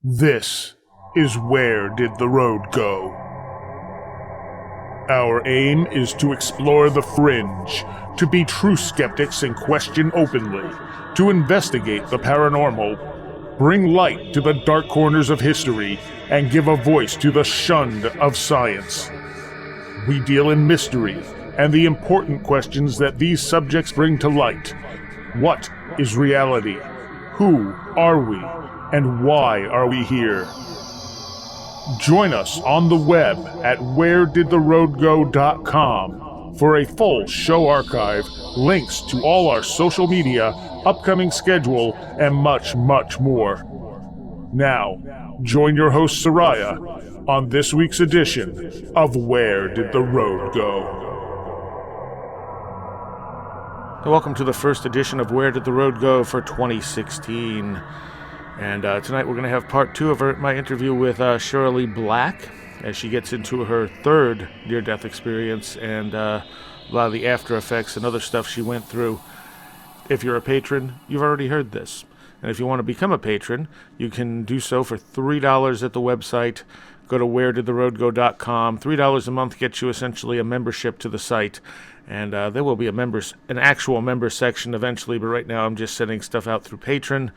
This is Where Did the Road Go? Our aim is to explore the fringe, to be true skeptics and question openly, to investigate the paranormal, bring light to the dark corners of history, and give a voice to the shunned of science. We deal in mystery and the important questions that these subjects bring to light. What is reality? Who are we? And why are we here? Join us on the web at wheredidtheroadgo.com for a full show archive, links to all our social media, upcoming schedule, and much, much more. Now, join your host Soraya on this week's edition of Where Did the Road Go? Welcome to the first edition of Where Did the Road Go for 2016. And tonight we're going to have part two of my interview with Cherylee Black as she gets into her third near-death experience and a lot of the after effects and other stuff she went through. If you're a patron, you've already heard this. And if you want to become a patron, you can do so for $3 at the website. Go to wheredidtheroadgo.com. $3 a month gets you essentially a membership to the site. And there will be an actual member section eventually, but right now I'm just sending stuff out through Patreon.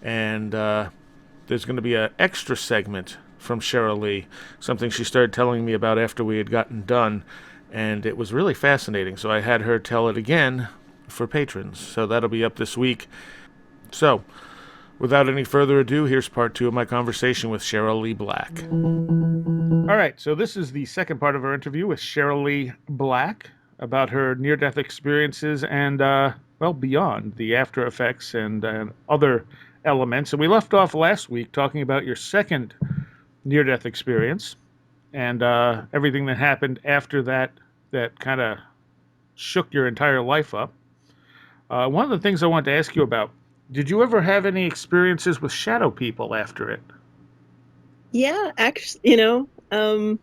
And there's going to be an extra segment from Cherylee, something she started telling me about after we had gotten done. And it was really fascinating, so I had her tell it again for patrons. So that'll be up this week. So, without any further ado, here's part two of my conversation with Cherylee Black. All right, so this is the second part of our interview with Cherylee Black about her near-death experiences and, beyond the after effects and other elements. And we left off last week talking about your second near-death experience and everything that happened after that kind of shook your entire life up. One of the things I wanted to ask you about, did you ever have any experiences with shadow people after it? Yeah, actually, I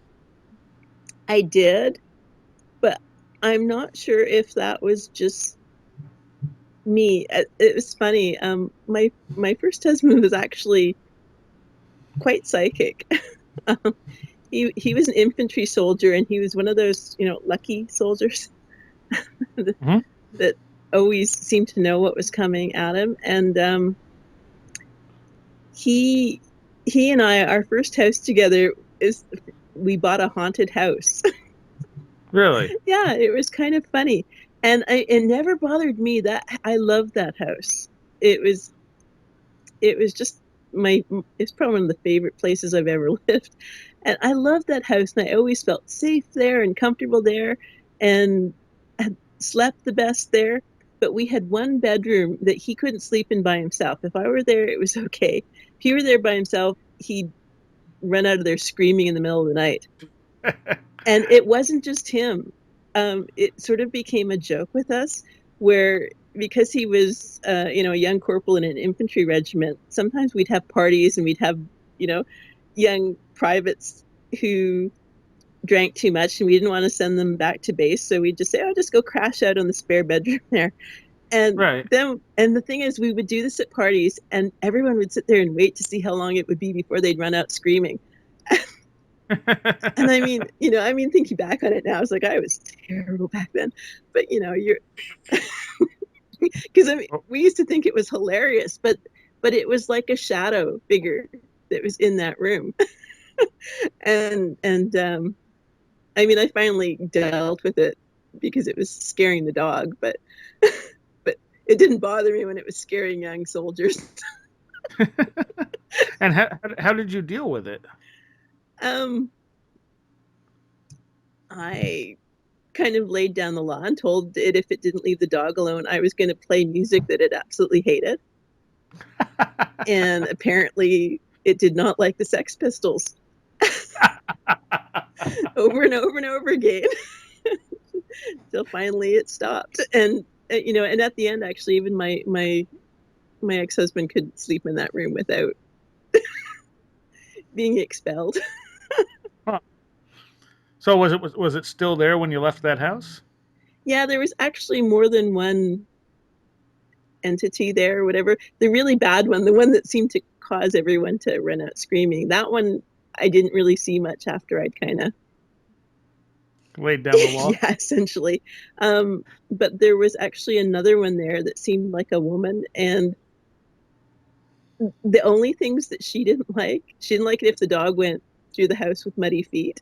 did, but I'm not sure if that was just me. It was funny. My first husband was actually quite psychic. He was an infantry soldier, and he was one of those, lucky soldiers that always seemed to know what was coming at him. And he and I, our first house together we bought a haunted house. Really? Yeah, it was kind of funny. And it never bothered me that I loved that house. It was just it's probably one of the favorite places I've ever lived. And I loved that house, and I always felt safe there and comfortable there and had slept the best there. But we had one bedroom that he couldn't sleep in by himself. If I were there, it was okay. If he were there by himself, he'd run out of there screaming in the middle of the night. And it wasn't just him. It sort of became a joke with us where, because he was, a young corporal in an infantry regiment, sometimes we'd have parties and we'd have, young privates who drank too much and we didn't want to send them back to base. So we'd just say, just go crash out on the spare bedroom there. And and the thing is, we would do this at parties and everyone would sit there and wait to see how long it would be before they'd run out screaming. And I mean, thinking back on it now, I was like, I was terrible back then. But, you're because we used to think it was hilarious, but it was like a shadow figure that was in that room. and I finally dealt with it because it was scaring the dog, but it didn't bother me when it was scaring young soldiers. And how did you deal with it? I kind of laid down the law and told it if it didn't leave the dog alone, I was going to play music that it absolutely hated. And apparently it did not like the Sex Pistols. Over and over and over again. Till finally it stopped. And, and at the end, actually, even my ex-husband could sleep in that room without being expelled. Huh. So was it still there when you left that house? Yeah, there was actually more than one entity there or whatever. The really bad one, the one that seemed to cause everyone to run out screaming. That one I didn't really see much after I'd kind of laid down the law. yeah, essentially. But there was actually another one there that seemed like a woman, and the only things that she didn't like it if the dog went through the house with muddy feet.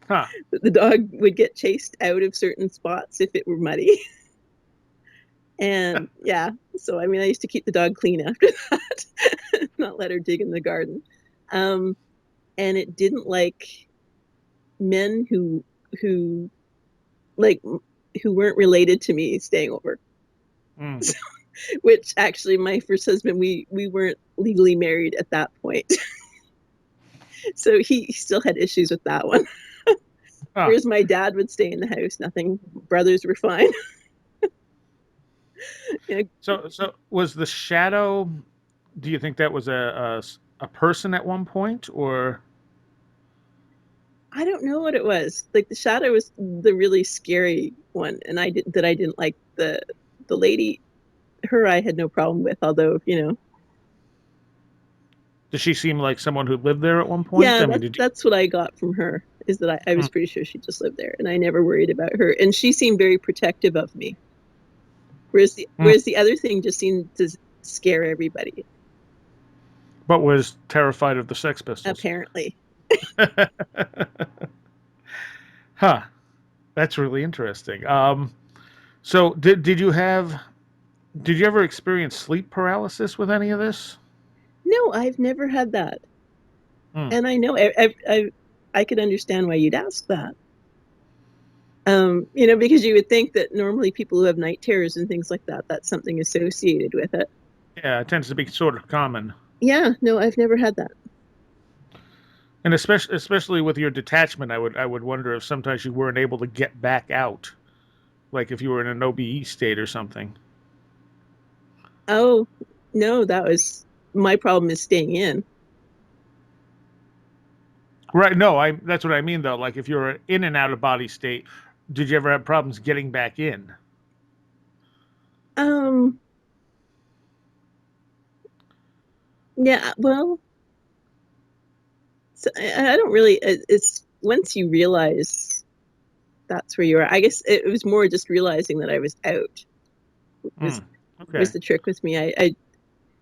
Huh. The dog would get chased out of certain spots if it were muddy. And yeah, so I mean, I used to keep the dog clean after that, not let her dig in the garden. And it didn't like men who like who weren't related to me staying over. So, which actually, my first husband, we weren't legally married at that point, so he still had issues with that one. Huh. Whereas my dad would stay in the house, nothing. Brothers were fine. Yeah. So was the shadow? Do you think that was a person at one point, or? I don't know what it was. Like the shadow was the really scary one, and I didn't like the lady. Her I had no problem with, although Does she seem like someone who lived there at one point? yeah, I mean, did you? that's what I got from her, is that I Hmm. was pretty sure she just lived there, and I never worried about her, and she seemed very protective of me. Whereas Hmm. the other thing just seemed to scare everybody, But was terrified of the Sex Pistols. apparently. Huh. That's really interesting. So did you ever experience sleep paralysis with any of this? No, I've never had that, Hmm. and I know I could understand why you'd ask that. Because you would think that normally people who have night terrors and things like that, that's something associated with it. Yeah, it tends to be sort of common. Yeah, no, I've never had that. And especially with your detachment, I would wonder if sometimes you weren't able to get back out, like if you were in an OBE state or something. Oh, no, that was my problem is staying in. Right? No, I that's what I mean though. Like if you're in an out of body state, did you ever have problems getting back in? Um, yeah, well, so I don't really, it's once you realize that's where you are. I guess it was more just realizing that I was out Hmm. was Okay. the trick with me.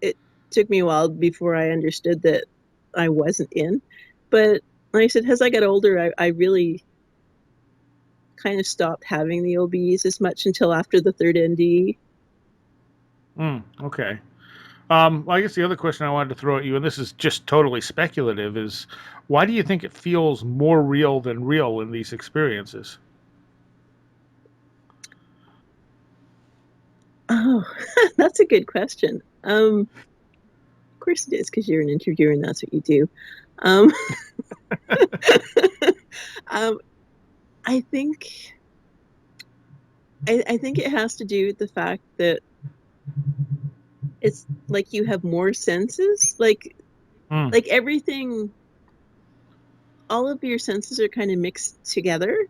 It took me a while before I understood that I wasn't in. But like I said, as I got older, I really kind of stopped having the OBs as much until after the third NDE. Hmm. Okay. Well, I guess the other question I wanted to throw at you, and this is just totally speculative, is why do you think it feels more real than real in these experiences? Oh, that's a good question. Of course it is because you're an interviewer and that's what you do. Um, um, I think I think it has to do with the fact that it's like you have more senses, Hmm. like everything, all of your senses are kind of mixed together,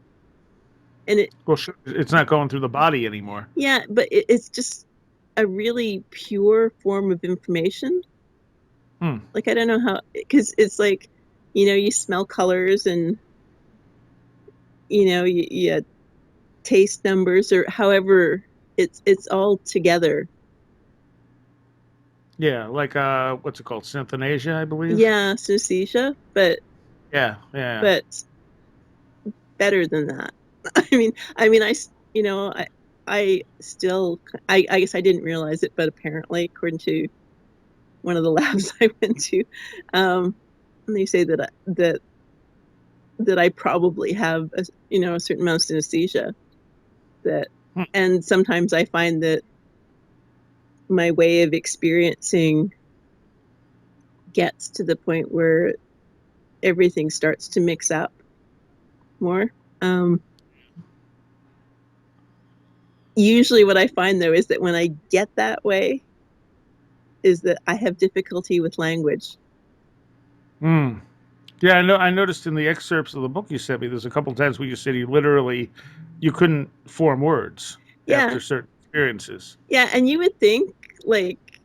and Well, sure, it's not going through the body anymore. yeah, but it's just a really pure form of information. Hmm. Like I don't know how, because it's like, you smell colors, and you taste numbers, or however it's all together. Yeah, like what's it called? Synthenasia, I believe. Yeah, synesthesia, but Yeah, yeah. but better than that. I mean, I still, I guess I didn't realize it, but apparently, according to one of the labs I went to, they say that I probably have a certain amount of synesthesia, that, Hmm. and sometimes I find that my way of experiencing gets to the point where everything starts to mix up more. Um, Usually, what I find though is that when I get that way, is that I have difficulty with language. Hmm. Yeah, I know. I noticed in the excerpts of the book you sent me, there's a couple times where you said you couldn't form words Yeah, after certain experiences. yeah, and you would think like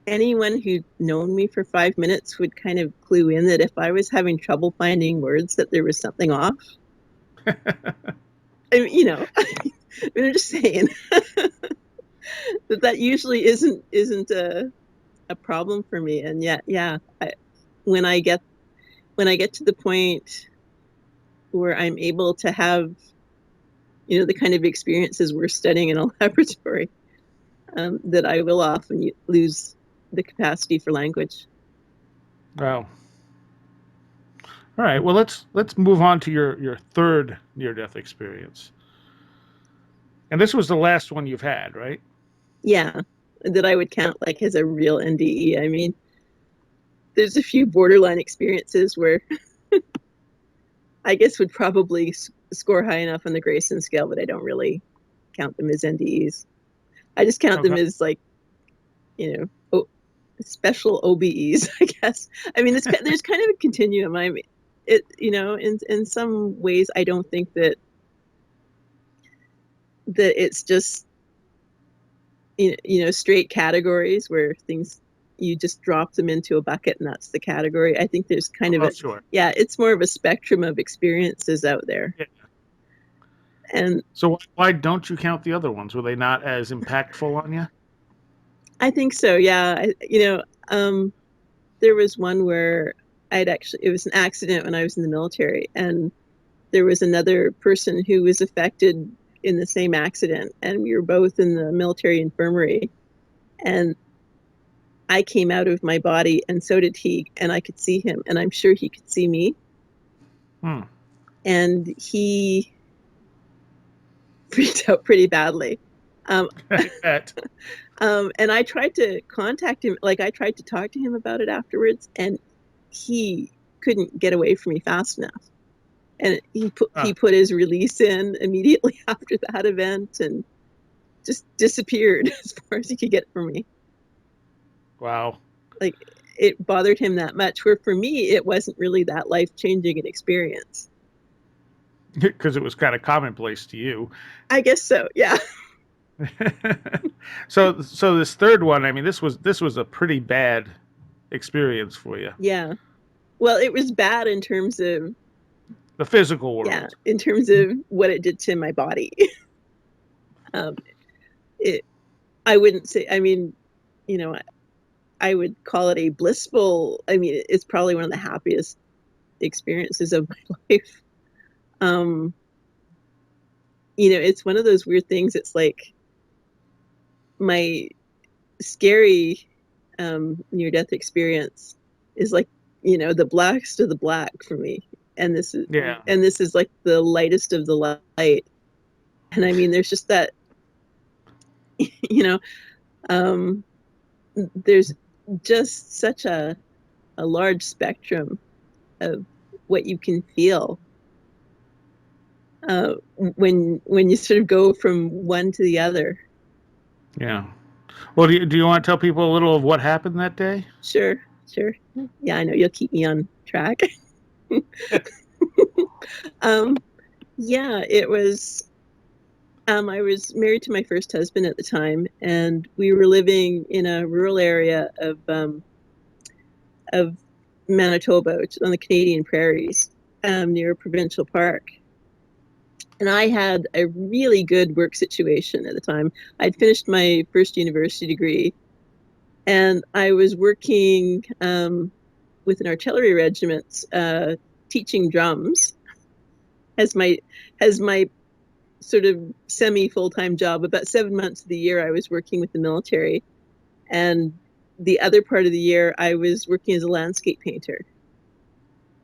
anyone who'd known me for 5 minutes would kind of clue in that if I was having trouble finding words, that there was something off. I mean, I mean, I'm just saying that usually isn't a problem for me. And yet, yeah, when I get to the point where I'm able to have, the kind of experiences we're studying in a laboratory, that I will often lose the capacity for language. Wow. All right. Well, let's move on to your third near-death experience. And this was the last one you've had, right? Yeah, that I would count like as a real NDE. I mean, there's a few borderline experiences where I guess would probably score high enough on the Grayson scale, but I don't really count them as NDEs. I just count them Okay. as like, special OBEs, I guess. I mean, there's kind of a continuum. I mean, in some ways, I don't think that it's just straight categories where things you just drop them into a bucket and that's the category. I think there's kind of Sure. yeah, it's more of a spectrum of experiences out there. Yeah. And So why don't you count the other ones? Were they not as impactful on you? I think so. Yeah, there was one where it was an accident when I was in the military, and there was another person who was affected in the same accident, and we were both in the military infirmary, and I came out of my body and so did he, and I could see him, and I'm sure he could see me. Hmm. And he freaked out pretty badly. Um, I bet. and I tried to contact him, like I tried to talk to him about it afterwards, and he couldn't get away from me fast enough. And he put his release in immediately after that event and just disappeared as far as he could get from me. Wow. Like it bothered him that much, where for me it wasn't really that life-changing an experience. Because it was kind of commonplace to you. I guess so, yeah. So this third one, I mean, this was a pretty bad experience for you. Yeah. Well, it was bad in terms of, The physical yeah, world. in terms of what it did to my body. um, it, I wouldn't say, I mean, you know, I would call it a blissful, I mean, it's probably one of the happiest experiences of my life. Um, it's one of those weird things. It's like my scary near-death experience is like, the blackest of the black for me. And Yeah. this is like the lightest of the light. And I mean, there's just that, you know, um, there's just such a large spectrum of what you can feel when you sort of go from one to the other. Yeah. Well, do you want to tell people a little of what happened that day? Sure, sure. Yeah, I know you'll keep me on track. um, yeah, it was. I was married to my first husband at the time, and we were living in a rural area of Manitoba, which is on the Canadian prairies, near a provincial park. And I had a really good work situation at the time. I'd finished my first university degree, and I was working with an artillery regiment, teaching drums as my sort of semi full-time job. About 7 months of the year, I was working with the military, and the other part of the year, I was working as a landscape painter.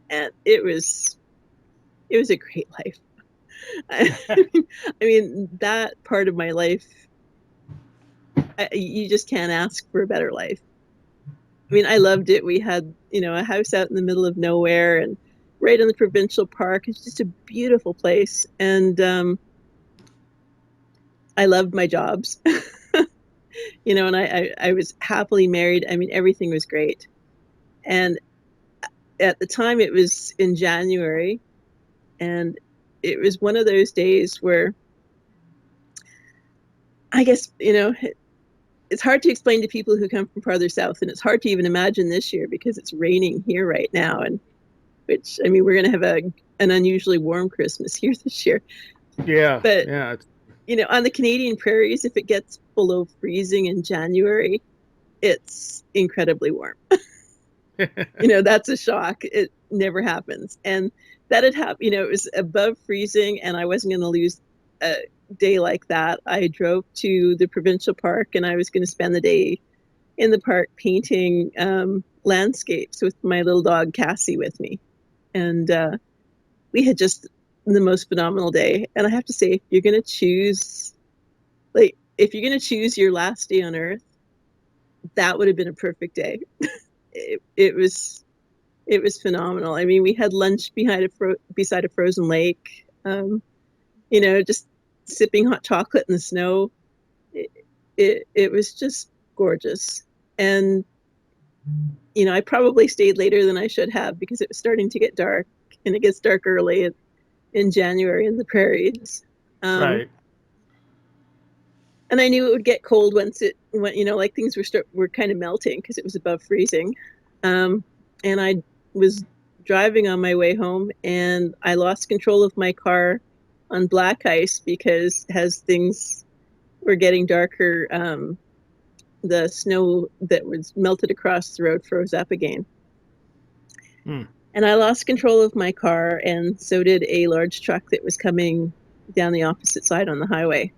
And it was a great life. I mean, that part of my life, you just can't ask for a better life. I mean, I loved it. We had, a house out in the middle of nowhere and right in the provincial park. It's just a beautiful place. And I loved my jobs, and I was happily married. I mean, everything was great. And at the time, it was in January, and it was one of those days where I guess, it's hard to explain to people who come from farther south, and it's hard to even imagine this year because it's raining here right now, and which, I mean, we're going to have an unusually warm Christmas here this year. Yeah, But, yeah. on the Canadian prairies, if it gets below freezing in January, it's incredibly warm. That's a shock. It never happens. And that had happened, it was above freezing, and I wasn't going to lose a day like that. I drove to the provincial park, and I was going to spend the day in the park painting landscapes with my little dog Cassie with me. And we had just the most phenomenal day. And I have to say, if you're going to choose your last day on Earth, that would have been a perfect day. It was phenomenal. I mean, we had lunch beside a frozen lake, just sipping hot chocolate in the snow. It was just gorgeous. And, I probably stayed later than I should have because it was starting to get dark, and it gets dark early in January in the prairies. Right. And I knew it would get cold once it went, like things were kind of melting because it was above freezing. And I was driving on my way home, and I lost control of my car on black ice because as things were getting darker, the snow that was melted across the road froze up again. And I lost control of my car, and so did a large truck that was coming down the opposite side on the highway.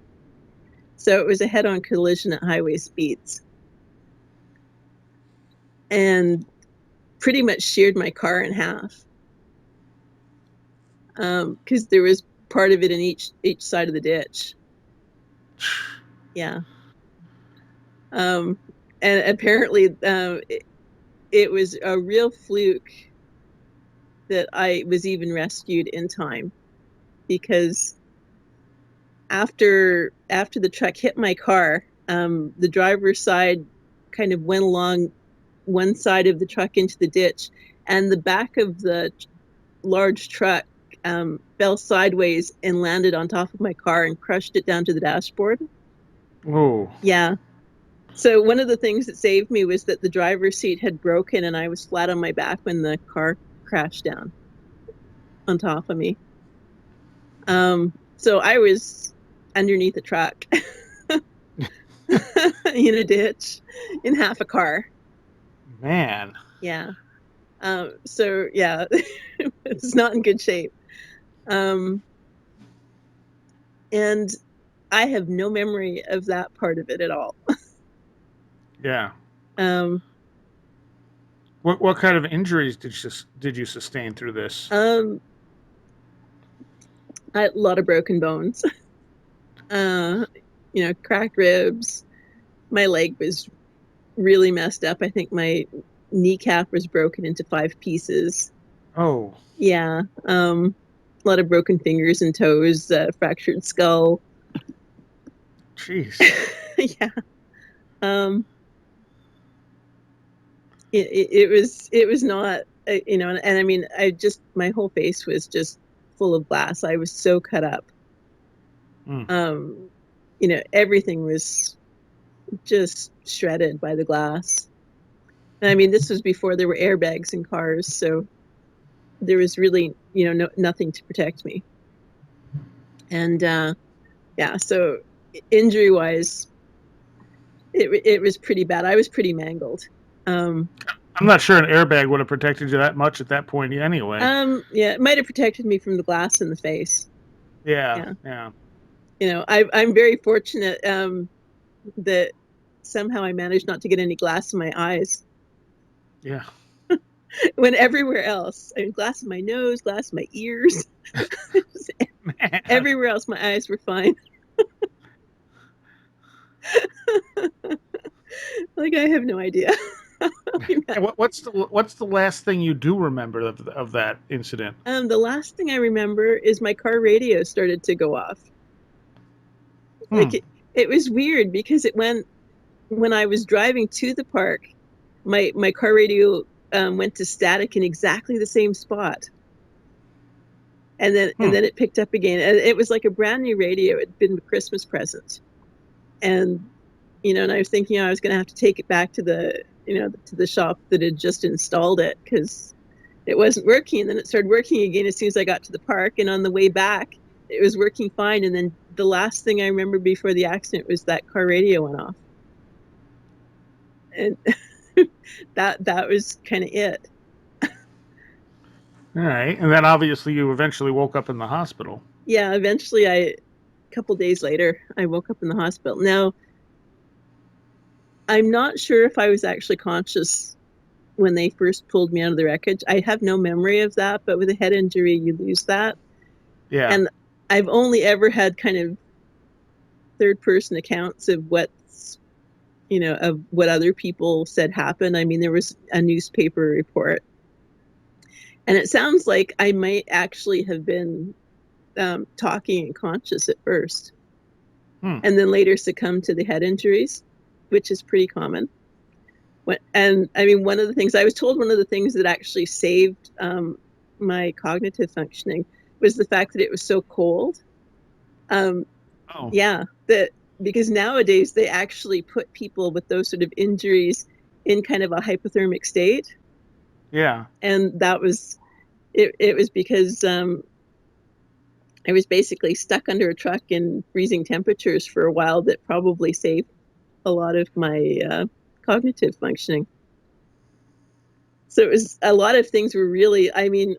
So it was a head-on collision at highway speeds, and pretty much sheared my car in half. Because there was part of it in each side of the ditch. Yeah. And apparently, it was a real fluke that I was even rescued in time, because after the truck hit my car, the driver's side kind of went along one side of the truck into the ditch, and the back of the large truck fell sideways and landed on top of my car and crushed it down to the dashboard. Oh. Yeah. So one of the things that saved me was that the driver's seat had broken, and I was flat on my back when the car crashed down on top of me. So I was underneath a truck in a ditch in half a car. Man. Yeah. So yeah, it's not in good shape. And I have no memory of that part of it at all. Yeah. What kind of injuries did you sustain through this? A lot of broken bones. Cracked ribs. My leg was really messed up. I think my kneecap was broken into 5 pieces. Oh. Yeah. A lot of broken fingers and toes, fractured skull. Jeez. Yeah. It was not, and I mean, my whole face was just full of glass. I was so cut up. Everything was just shredded by the glass. And I mean, this was before there were airbags in cars, so there was really, nothing to protect me. And yeah, so injury wise, it was pretty bad. I was pretty mangled. I'm not sure an airbag would have protected you that much at that point anyway. Yeah, it might have protected me from the glass in the face. Yeah. I'm very fortunate that somehow I managed not to get any glass in my eyes. Yeah. When everywhere else, I mean, glass in my nose, glass in my ears. Everywhere else, my eyes were fine. Like, I have no idea. What's the last thing you do remember of that incident? The last thing I remember is my car radio started to go off. Like, it was weird because when I was driving to the park, my car radio went to static in exactly the same spot. And then it picked up again. And it was like a brand new radio. It had been a Christmas present. And and I was thinking I was going to have to take it back to the shop that had just installed it because it wasn't working. And then it started working again as soon as I got to the park. And on the way back, it was working fine. And then the last thing I remember before the accident was that car radio went off. And that was kind of it. All right. And then obviously you eventually woke up in the hospital. Yeah, eventually a couple days later, I woke up in the hospital. Now, I'm not sure if I was actually conscious when they first pulled me out of the wreckage. I have no memory of that, but with a head injury, you lose that. Yeah. And I've only ever had kind of third person accounts of of what other people said happened. I mean, there was a newspaper report. And it sounds like I might actually have been talking and conscious at first. And then later succumbed to the head injuries, which is pretty common. And I mean, one of the things that actually saved my cognitive functioning was the fact that it was so cold. Yeah, because nowadays they actually put people with those sort of injuries in kind of a hypothermic state. Yeah. And that was it was because I was basically stuck under a truck in freezing temperatures for a while that probably saved a lot of my cognitive functioning. So it was a lot of things were really, I mean,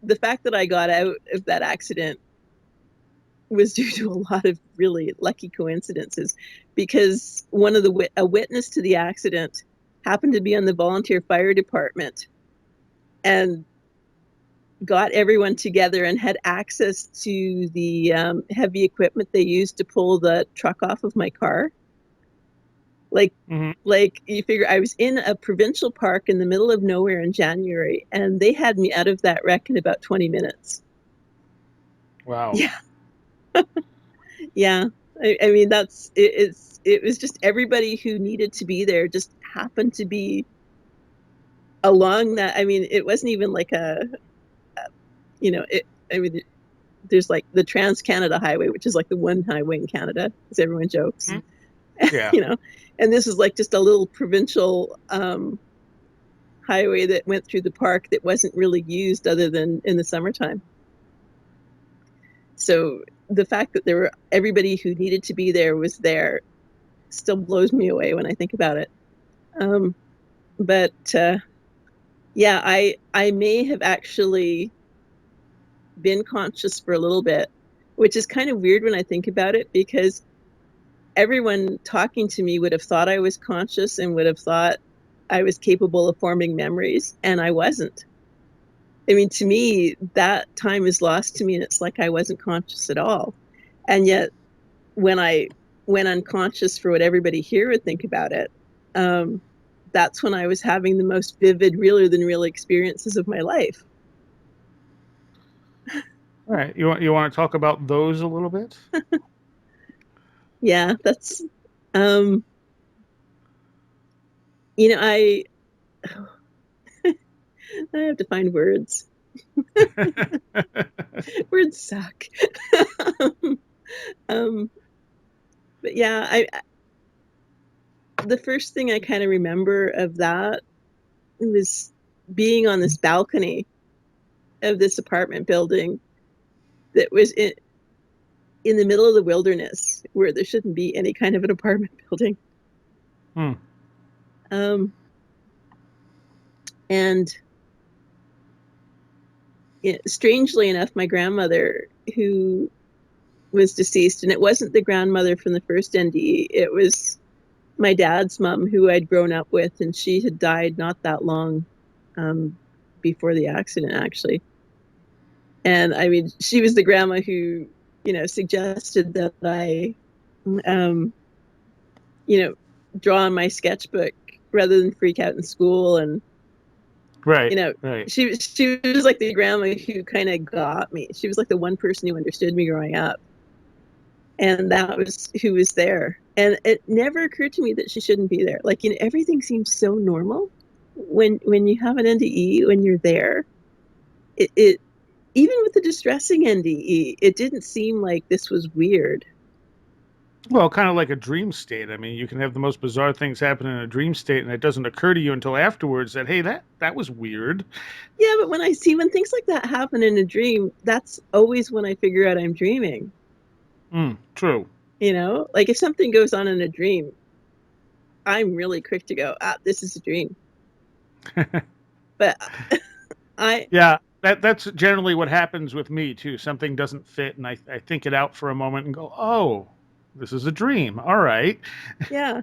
the fact that I got out of that accident was due to a lot of really lucky coincidences, because a witness to the accident happened to be on the volunteer fire department and got everyone together and had access to the heavy equipment they used to pull the truck off of my car. Like you figure, I was in a provincial park in the middle of nowhere in January, and they had me out of that wreck in about 20 minutes. Wow. Yeah. Yeah. I mean, it was just everybody who needed to be there just happened to be along that. I mean, it wasn't even like there's like the Trans-Canada Highway, which is like the one highway in Canada, as everyone jokes. Yeah. And this is like just a little provincial highway that went through the park that wasn't really used other than in the summertime. So the fact that everybody who needed to be there was there still blows me away when I think about it. But yeah, I may have actually been conscious for a little bit, which is kind of weird when I think about it, because everyone talking to me would have thought I was conscious and would have thought I was capable of forming memories, and I wasn't. I mean, to me, that time is lost to me, and it's like I wasn't conscious at all. And yet, when I went unconscious for what everybody here would think about it, that's when I was having the most vivid, realer than real experiences of my life. All right. You want to talk about those a little bit? Yeah, that's I have to find words. Words suck. But yeah, the first thing I kind of remember of that was being on this balcony of this apartment building that was in the middle of the wilderness, where there shouldn't be any kind of an apartment building. And strangely enough, my grandmother, who was deceased, and it wasn't the grandmother from the first NDE, it was my dad's mom, who I'd grown up with, and she had died not that long before the accident, actually. And I mean, she was the grandma who, suggested that I, draw on my sketchbook rather than freak out in school. And right. she was like the grandma who kind of got me. She was like the one person who understood me growing up, and that was who was there. And it never occurred to me that she shouldn't be there. Like, everything seems so normal when you have an NDE, when you're there. It even with the distressing NDE, it didn't seem like this was weird. Well, kind of like a dream state. I mean, you can have the most bizarre things happen in a dream state, and it doesn't occur to you until afterwards that, hey, that was weird. Yeah, but when things like that happen in a dream, that's always when I figure out I'm dreaming. True. Like if something goes on in a dream, I'm really quick to go, this is a dream. But I, Yeah, that's generally what happens with me too. Something doesn't fit, and I think it out for a moment and go, "Oh, this is a dream." All right. yeah,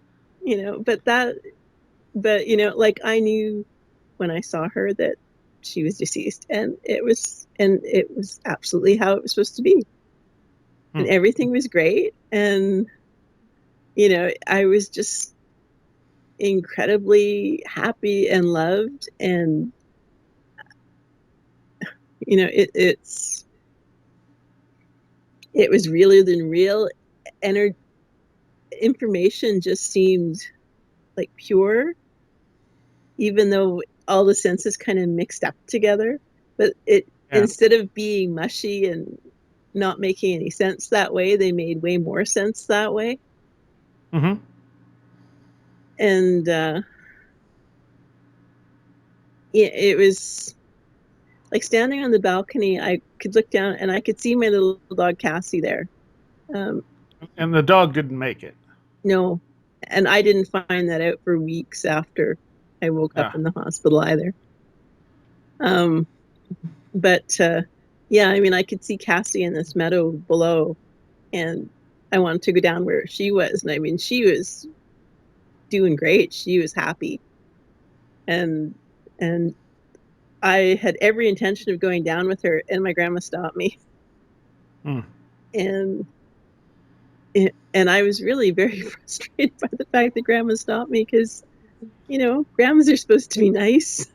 but like I knew when I saw her that she was deceased, and it was absolutely how it was supposed to be, and Hmm. everything was great, and I was just incredibly happy and loved, and it was realer than real, and her information just seemed like pure, even though all the senses kind of mixed up together. But it Yeah. instead of being mushy and not making any sense that way, they made way more sense that way. Hmm. And it was like standing on the balcony. I could look down and I could see my little dog Cassie there. Um, And the dog didn't make it. no, and I didn't find that out for weeks after I woke up Ah. in the hospital either. Um, but yeah, I mean, I could see Cassie in this meadow below, and I wanted to go down where she was. And I mean, she was doing great. She was happy, and and I had every intention of going down with her, and my grandma stopped me, Hmm. and and I was really very frustrated by the fact that grandma stopped me because grandmas are supposed to be nice,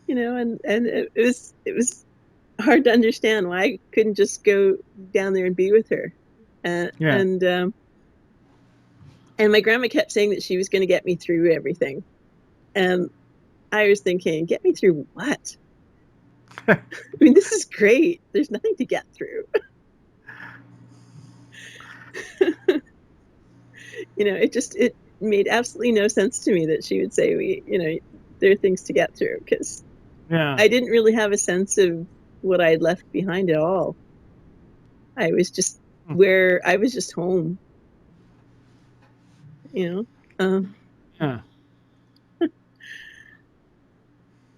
and it was hard to understand why I couldn't just go down there and be with her, uh, Yeah. and um, and my grandma kept saying that she was going to get me through everything, and I was thinking, get me through what? I mean, this is great. There's nothing to get through. It made absolutely no sense to me that she would say there are things to get through, because Yeah. I didn't really have a sense of what I had left behind at all. I was just Hmm. where I was just home, you know. Yeah.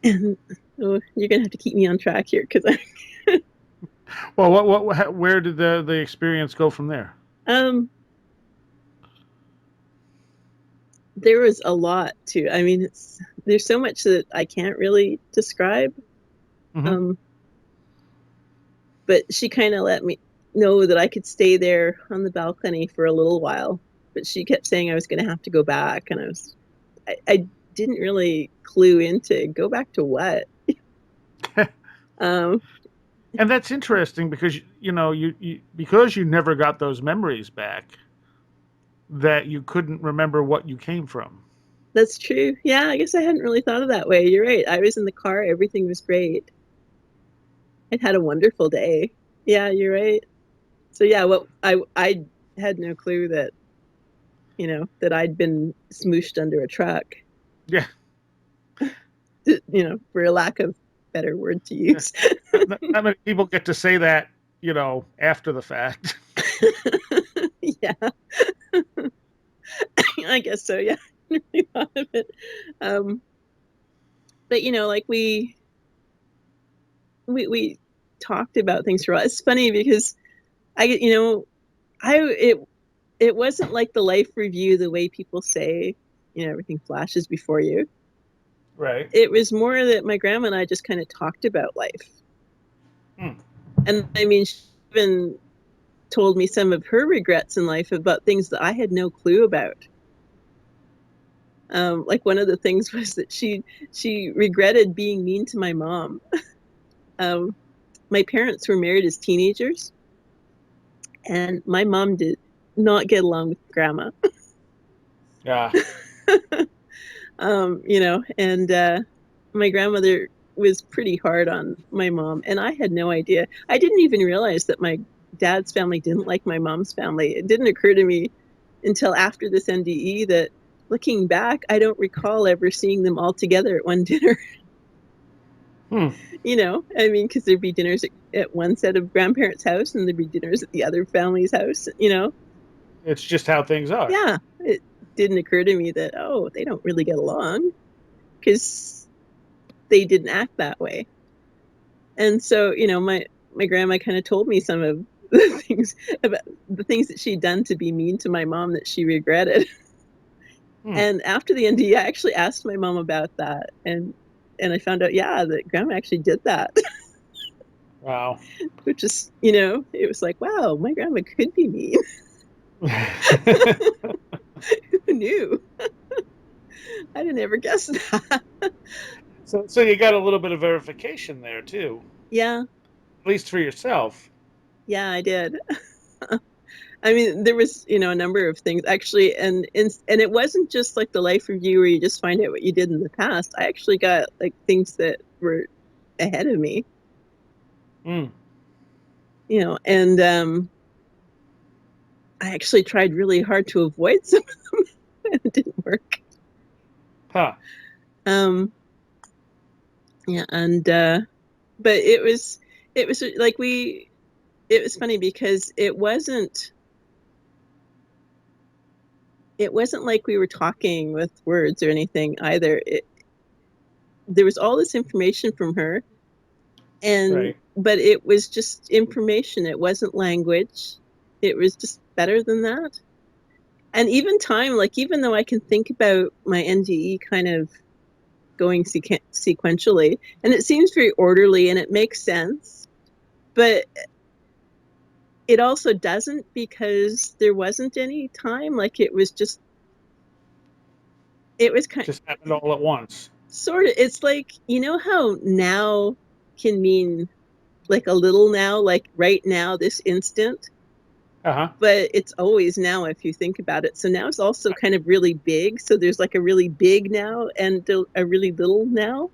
And oh, you're gonna have to keep me on track here because Well, where did the experience go from there? um there was a lot too. I mean, there's so much that I can't really describe. Hmm. Um, but she kind of let me know that I could stay there on the balcony for a little while. But she kept saying I was going to have to go back, and I didn't really clue into go back to what. Um, And that's interesting because because you never got those memories back, that you couldn't remember what you came from. that's true. Yeah, I guess I hadn't really thought of that way. You're right. I was in the car. Everything was great. I'd had a wonderful day. Yeah, you're right. So yeah, what I had no clue that I'd been smooshed under a truck, Yeah. for a lack of better word to Yeah. use. Not many people get to say that, after the fact. Yeah, I guess so. Yeah, I never really thought of it. Um, but like we talked about things for a while. It's funny because I get I it wasn't like the life review the way people say everything flashes before you. Right. It was more that my grandma and I just kind of talked about life, Hmm. and I mean, she even told me some of her regrets in life about things that I had no clue about. Like one of the things was that she regretted being mean to my mom. Um, my parents were married as teenagers, and my mom did not get along with grandma. Yeah. And my grandmother. was pretty hard on my mom, and I had no idea. I didn't even realize that my dad's family didn't like my mom's family. It didn't occur to me until after this NDE that, looking back, I don't recall ever seeing them all together at one dinner. You know, I mean, because there'd be dinners at one set of grandparents' house, and there'd be dinners at the other family's house, you know? It's just how things are. Yeah, it didn't occur to me that, oh, they don't really get along, because they didn't act that way. And so, you know, my grandma kind of told me some of the things about the things that she'd done to be mean to my mom that she regretted. And after the NDE, I actually asked my mom about that, and I found out, yeah, that grandma actually did that. Wow. Which is, you know, it was like, wow, my grandma could be mean. Who knew? I didn't ever guess that. So you got a little bit of verification there too, Yeah, at least for yourself. yeah, I did. I mean, there was, you know, a number of things actually, and it wasn't just like the life review where you just find out what you did in the past. I actually got like things that were ahead of me, Mm. you know, and I actually tried really hard to avoid some of them, and it didn't work. Huh. Um, yeah, and but it was like it was funny because it wasn't like we were talking with words or anything either. There was all this information from her, and Right. but it was just information. It wasn't language. It was just better than that. And even time, like even though I can think about my NDE kind of going sequentially, and it seems very orderly and it makes sense, but it also doesn't, because there wasn't any time. Like it was kind Just happened all at once. sort of, it's like, you know how now can mean like a little now, like right now, this instant, Uh-huh. but it's always now if you think about it. So now it's also kind of really big. So there's like a really big now and a really little now.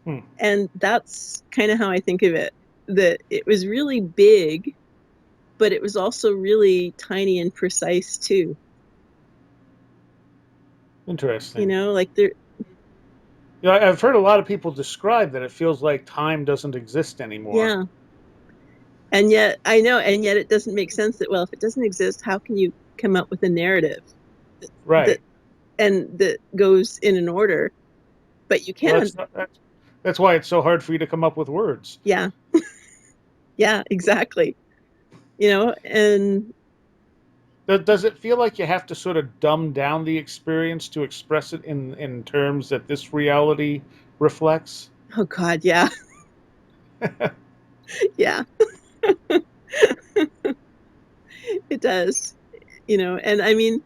Hmm. And that's kind of how I think of it, that it was really big, but it was also really tiny and precise too. You Interesting. know, like there, You know, I've heard a lot of people describe that it feels like time doesn't exist anymore. yeah. And yet I know, and yet it doesn't make sense that, well, if it doesn't exist, how can you come up with a narrative that Right. and that goes in an order? But you Well, can. that's why it's so hard for you to come up with words. Yeah. Yeah, exactly. You know, and Does it feel like you have to sort of dumb down the experience to express it in terms that this reality reflects? oh God, yeah. Yeah, it does. You know, and I mean,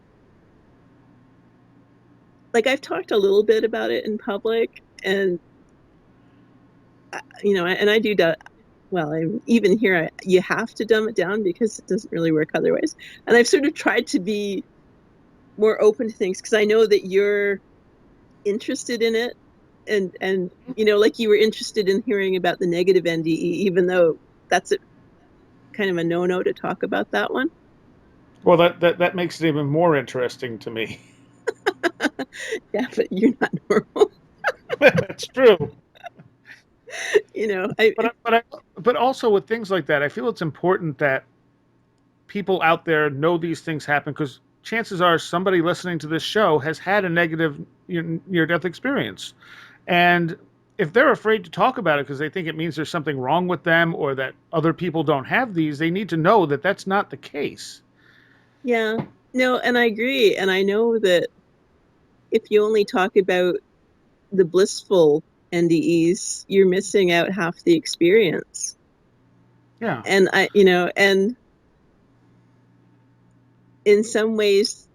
like I've talked a little bit about it in public, and you know, and I do that. Well, even here, you have to dumb it down because it doesn't really work otherwise. And I've sort of tried to be more open to things because I know that you're interested in it, and you know, like you were interested in hearing about the negative NDE, even though that's kind of a no-no to talk about that one. Well, that makes it even more interesting to me. Yeah, but you're not normal. That's true. You know, I But also with things like that, I feel it's important that people out there know these things happen because chances are somebody listening to this show has had a negative near-death experience, and if they're afraid to talk about it because they think it means there's something wrong with them or that other people don't have these, they need to know that that's not the case. yeah, no, and I agree, and I know that if you only talk about the blissful NDEs, you're missing out half the experience. Yeah. And I, you know, and in some ways,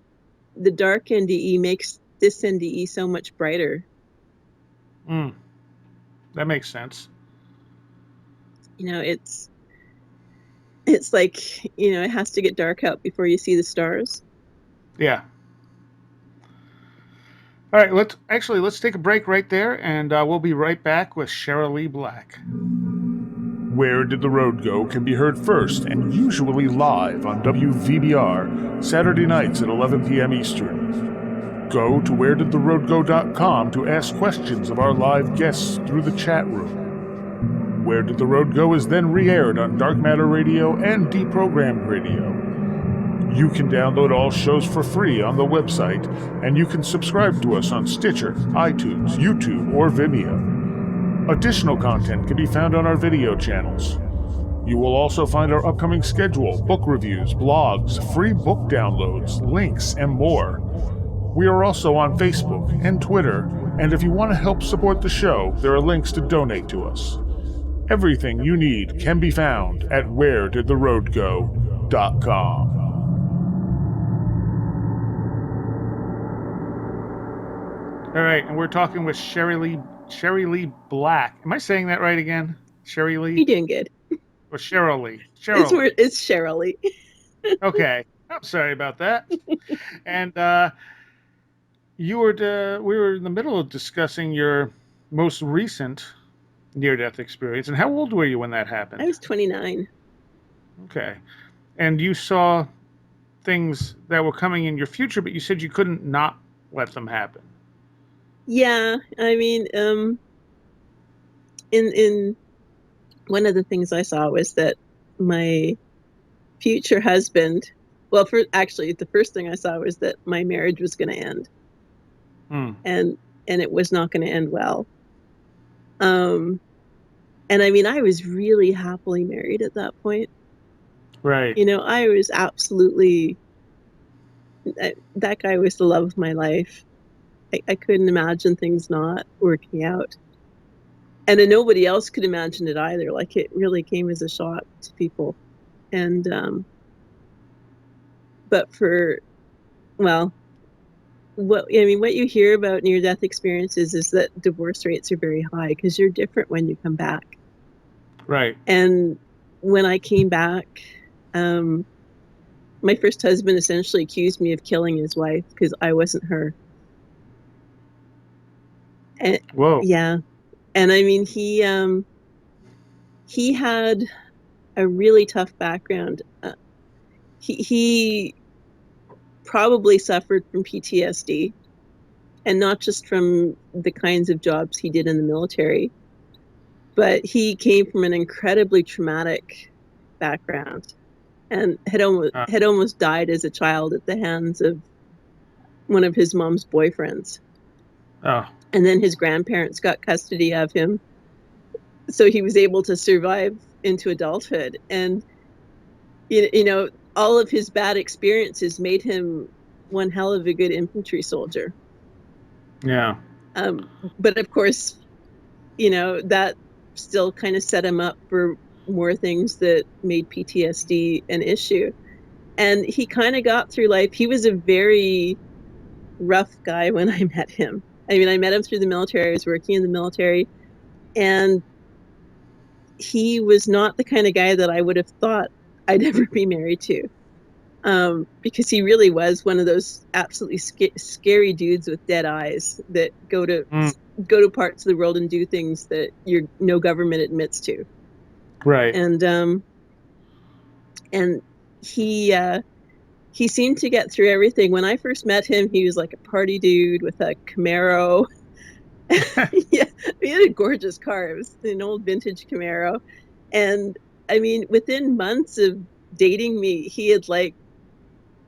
the dark NDE makes this NDE so much brighter. Mm, that makes sense. You know, it's like, you know, it has to get dark out before you see the stars. Yeah. All right, let's take a break right there, and we'll be right back with Cherylee Black. Where Did the Road Go can be heard first and usually live on WVBR Saturday nights at 11 p.m. Eastern. Go to wheredidtheroadgo.com to ask questions of our live guests through the chat room. Where Did the Road Go is then re-aired on Dark Matter Radio and Deprogrammed Radio. You can download all shows for free on the website, and you can subscribe to us on Stitcher, iTunes, YouTube, or Vimeo. Additional content can be found on our video channels. You will also find our upcoming schedule, book reviews, blogs, free book downloads, links, and more. We are also on Facebook and Twitter, and if you want to help support the show, there are links to donate to us. Everything you need can be found at wheredidtheroadgo.com. All right, and we're talking with Cherylee Black. Am I saying that right again? Cherylee? You're doing good. Or Cherylee? It's Cherylee. Okay. I'm sorry about that. And we were in the middle of discussing your most recent near-death experience. And how old were you when that happened? I was 29. Okay. And you saw things that were coming in your future, but you said you couldn't not let them happen. Yeah, I mean, in one of the things I saw was that my future husband, the first thing I saw was that my marriage was going to end, and it was not going to end well. And I mean, I was really happily married at that point. Right. You know, I was absolutely, that guy was the love of my life. I couldn't imagine things not working out. And then nobody else could imagine it either. Like, it really came as a shock to people. And, but what you hear about near-death experiences is that divorce rates are very high because you're different when you come back. Right. And when I came back, my first husband essentially accused me of killing his wife because I wasn't her. And, whoa. Yeah. And I mean, he had a really tough background. He probably suffered from PTSD, and not just from the kinds of jobs he did in the military, but he came from an incredibly traumatic background and had almost died as a child at the hands of one of his mom's boyfriends. Oh. And then his grandparents got custody of him, so he was able to survive into adulthood. And you know, all of his bad experiences made him one hell of a good infantry soldier. Yeah. But of course, you know, that still kind of set him up for more things that made PTSD an issue. And he kind of got through life. He was a very rough guy when I met him. I mean, I met him through the military. I was working in the military, and he was not the kind of guy that I would have thought I'd ever be married to, because he really was one of those absolutely scary dudes with dead eyes that go to parts of the world and do things that no government admits to. Right. And he seemed to get through everything. When I first met him, he was like a party dude with a Camaro. Yeah, he had a gorgeous car. It was an old vintage Camaro. And I mean, within months of dating me, he had like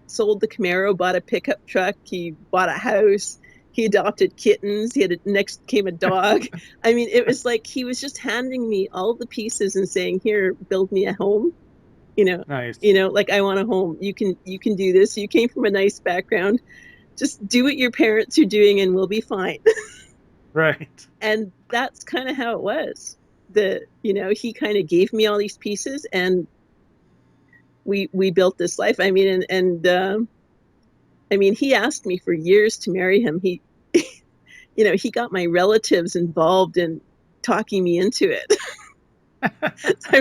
sold the Camaro, bought a pickup truck, he bought a house, he adopted kittens, next came a dog. I mean, it was like he was just handing me all the pieces and saying, "Here, build me a home." You know, nice. You know, like, I want a home. You can do this. You came from a nice background. Just do what your parents are doing and we'll be fine. Right. And that's kind of how it was. You know, he kind of gave me all these pieces and we built this life. I mean, I mean, he asked me for years to marry him. He, you know, he got my relatives involved in talking me into it. I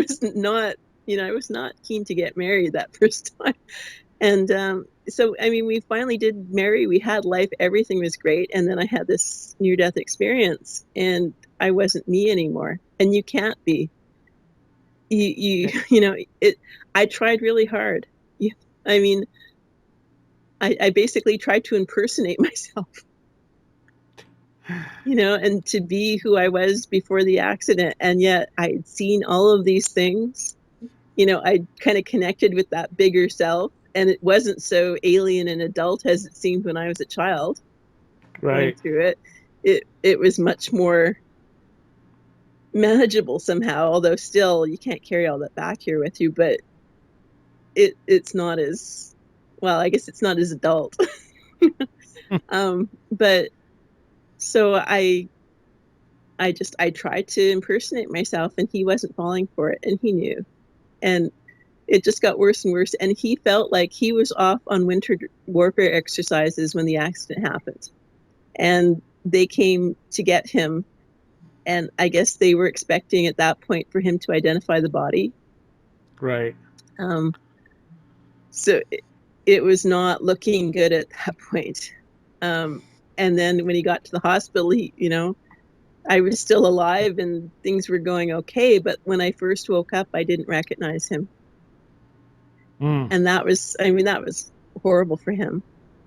was not keen to get married that first time. And so, I mean, we finally did marry. We had life. Everything was great. And then I had this near-death experience, and I wasn't me anymore. And you can't be. You know, I tried really hard. I mean, I basically tried to impersonate myself, you know, and to be who I was before the accident. And yet I had seen all of these things. You know, I kind of connected with that bigger self, and it wasn't so alien and adult as it seemed when I was a child going Right. through it. It was much more manageable somehow, although still you can't carry all that back here with you, but it's not as well, I guess it's not as adult. But so I tried to impersonate myself, and he wasn't falling for it, and he knew. And it just got worse and worse. And he felt like he was off on winter warfare exercises when the accident happened. And they came to get him. And I guess they were expecting at that point for him to identify the body. Right. So it was not looking good at that point. And then when he got to the hospital, you know, I was still alive and things were going okay. But when I first woke up, I didn't recognize him. And that was horrible for him.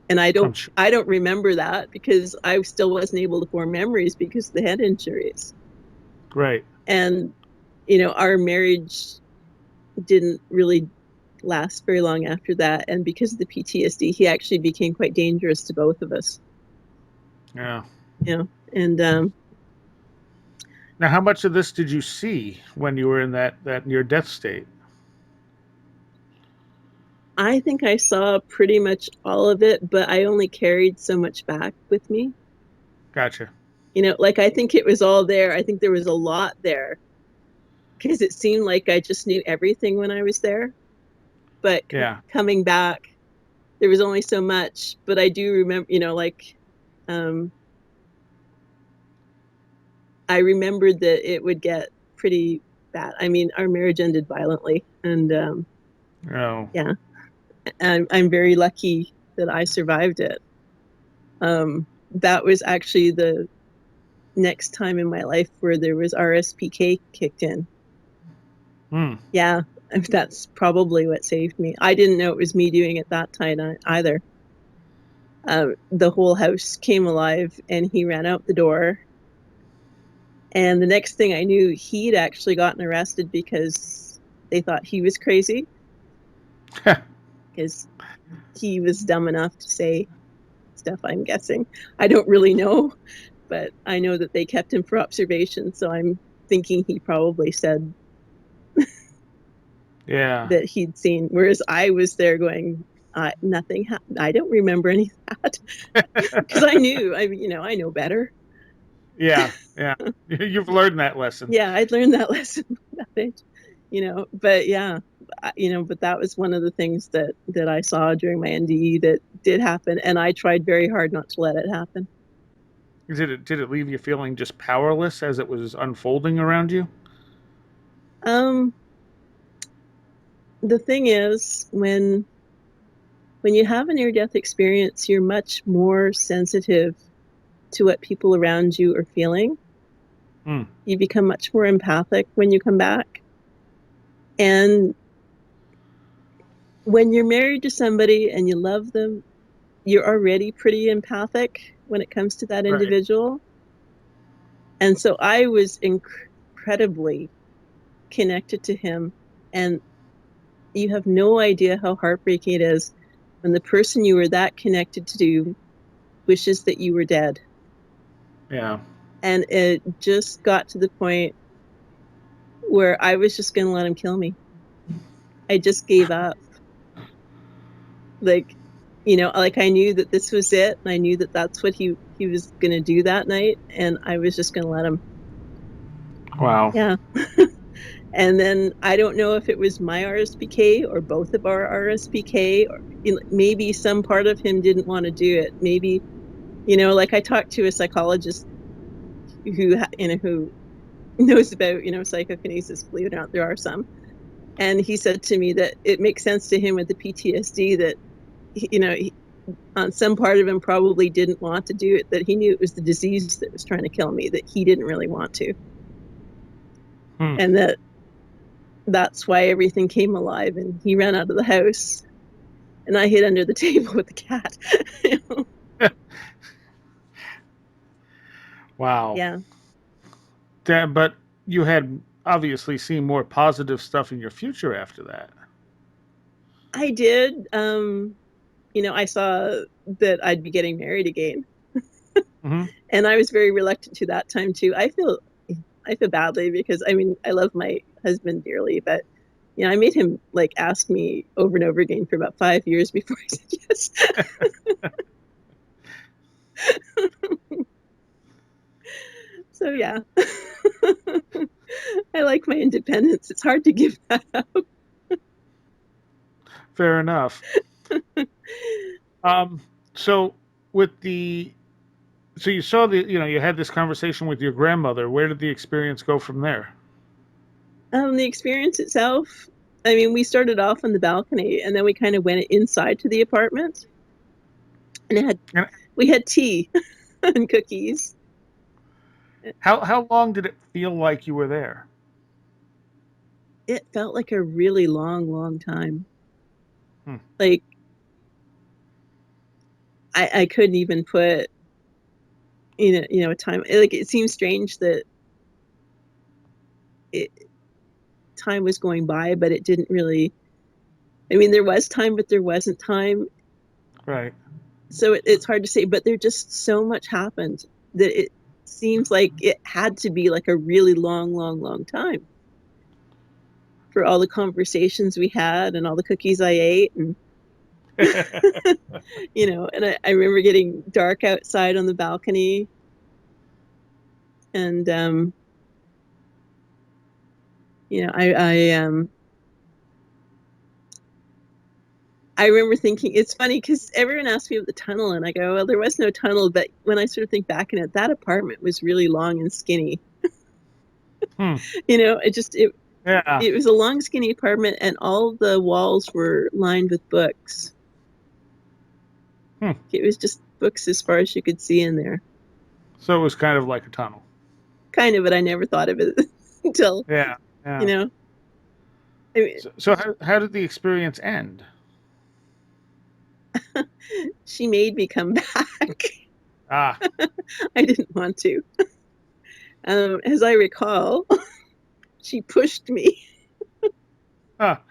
And I don't remember that because I still wasn't able to form memories because of the head injuries. Right. And, you know, our marriage didn't really last very long after that. And because of the PTSD, he actually became quite dangerous to both of us. Yeah. You know, and now, how much of this did you see when you were in that near death state? I think I saw pretty much all of it, but I only carried so much back with me. Gotcha. You know, like I think it was all there. I think there was a lot there because it seemed like I just knew everything when I was there. But coming back, there was only so much. But I do remember, you know, like I remembered that it would get pretty bad. I mean, our marriage ended violently, and yeah, and I'm very lucky that I survived it. That was actually the next time in my life where there was RSPK kicked in. Yeah, that's probably what saved me. I didn't know it was me doing it that time either. The whole house came alive, and he ran out the door. And the next thing I knew, he'd actually gotten arrested because they thought he was crazy. Because he was dumb enough to say stuff, I'm guessing. I don't really know, but I know that they kept him for observation. So I'm thinking he probably said that he'd seen, whereas I was there going, nothing happened. I don't remember any of that because I knew, I know better. Yeah. You've learned that lesson. Yeah, I'd learned that lesson. But yeah, but that was one of the things that I saw during my NDE that did happen, and I tried very hard not to let it happen. Did it leave you feeling just powerless as it was unfolding around you? The thing is, when you have a near-death experience, you're much more sensitive to what people around you are feeling. You become much more empathic when you come back. And when you're married to somebody and you love them, you're already pretty empathic when it comes to that individual. Right. And so I was incredibly connected to him. And you have no idea how heartbreaking it is when the person you were that connected to wishes that you were dead. Yeah. And it just got to the point where I was just going to let him kill me. I just gave up. Like, like I knew that this was it. And I knew that that's what he was going to do that night. And I was just going to let him. Wow. Yeah. And then I don't know if it was my RSPK or both of our RSPK, or maybe some part of him didn't want to do it. Maybe, like I talked to a psychologist who knows about, psychokinesis, believe it or not, there are some. And he said to me that it makes sense to him with the PTSD that, on some part of him probably didn't want to do it, that he knew it was the disease that was trying to kill me, that he didn't really want to. And that's why everything came alive, and he ran out of the house and I hid under the table with the cat. Wow. Yeah, But you had obviously seen more positive stuff in your future after that. I did. I saw that I'd be getting married again, Hmm. and I was very reluctant to that time too. I feel badly because I love my husband dearly, but I made him like ask me over and over again for about 5 years before I said yes. So yeah, I like my independence. It's hard to give that up. Fair enough. Um, so with the so you saw you had this conversation with your grandmother. Where did the experience go from there? The experience itself, we started off on the balcony and then we kind of went inside to the apartment, and And we had tea and cookies. how long did it feel like you were there? It felt like a really long, long time. Hmm. Like I couldn't even put a time. Like it seems strange that it, time was going by, but it didn't really. There was time, but there wasn't time. Right. So it's hard to say. But there just so much happened that it seems like it had to be like a really long, long, long time for all the conversations we had and all the cookies I ate, and and I remember getting dark outside on the balcony, and I remember thinking, it's funny because everyone asks me about the tunnel, and I go, well, there was no tunnel. But when I sort of think back in it, that apartment was really long and skinny. Hmm. Yeah. It was a long, skinny apartment, and all the walls were lined with books. Hmm. It was just books as far as you could see in there. So it was kind of like a tunnel. Kind of, but I never thought of it until, Yeah. you Yeah. know, I mean, So how did the experience end? she made me come back. Ah. I didn't want to. As I recall, she pushed me. Ah.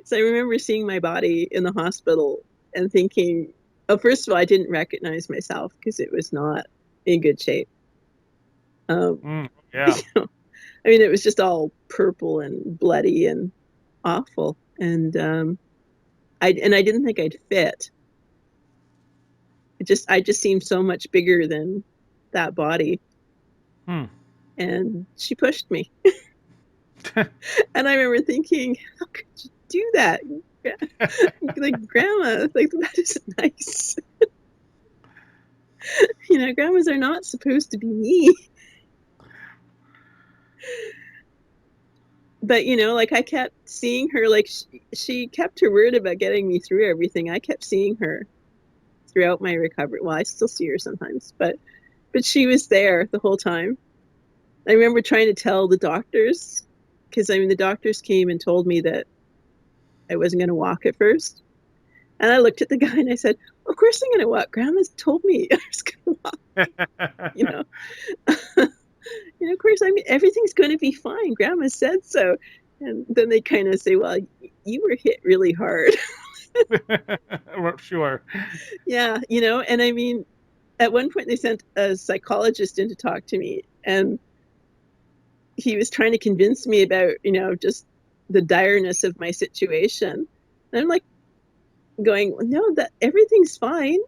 So I remember seeing my body in the hospital and thinking, oh, first of all, I didn't recognize myself because it was not in good shape. Um, you Yeah. know, it was just all purple and bloody and awful. And I didn't think I'd fit. I just seemed so much bigger than that body. Hmm. And she pushed me. And I remember thinking, how could you do that? Like, grandma, like, that isn't nice. Grandmas are not supposed to be mean. But, like, I kept seeing her, like, she kept her word about getting me through everything. I kept seeing her throughout my recovery. Well, I still see her sometimes, but she was there the whole time. I remember trying to tell the doctors, because the doctors came and told me that I wasn't going to walk at first. And I looked at the guy and I said, of course I'm going to walk. Grandma's told me I was going to walk, you know. Of course, everything's going to be fine. Grandma said so. And then they kind of say, well, you were hit really hard. Well, sure. Yeah, and at one point they sent a psychologist in to talk to me, and he was trying to convince me about, just the direness of my situation. And I'm like going, no, that everything's fine.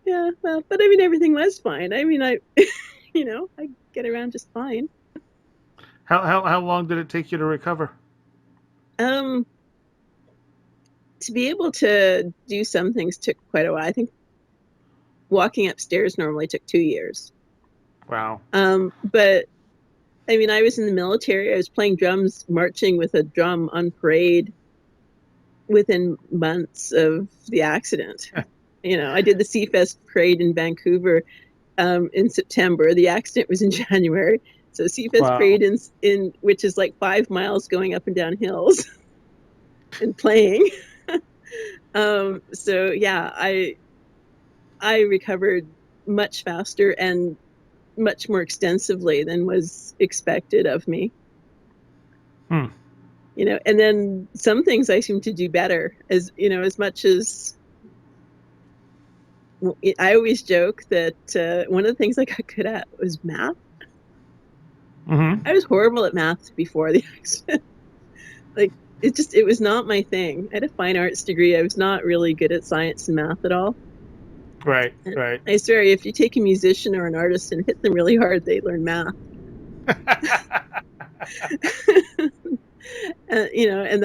Yeah, well, but everything was fine. I get around just fine. How long did it take you to recover? Um, to be able to do some things took quite a while. I think walking upstairs normally took 2 years. Wow. But I mean, I was in the military. I was playing drums, marching with a drum on parade within months of the accident. I did the Seafest parade in Vancouver in September. The accident was in January. So Seafest Wow. parade in which is like 5 miles going up and down hills and playing. So yeah, I recovered much faster and much more extensively than was expected of me. Hmm. And then some things I seem to do better, as much as I always joke that one of the things I got good at was math. Mm-hmm. I was horrible at math before the accident. Like, it was not my thing. I had a fine arts degree. I was not really good at science and math at all. Right. And Right. I swear, if you take a musician or an artist and hit them really hard, they learn math. And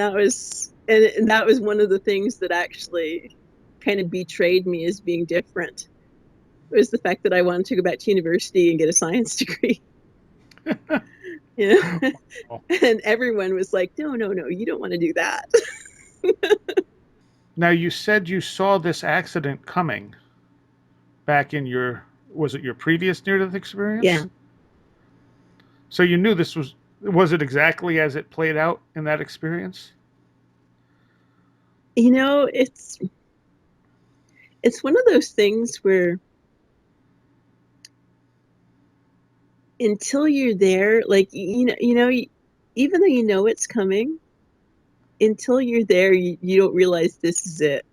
that was one of the things that actually kind of betrayed me as being different. It was the fact that I wanted to go back to university and get a science degree. you know and everyone was like, no, no, no, you don't want to do that. Now, you said you saw this accident coming back in was it your previous near-death Yeah. experience? So you knew was it exactly as it played out in that experience? It's one of those things where until you're there, like, even though you know it's coming, until you're there, you don't realize this is it.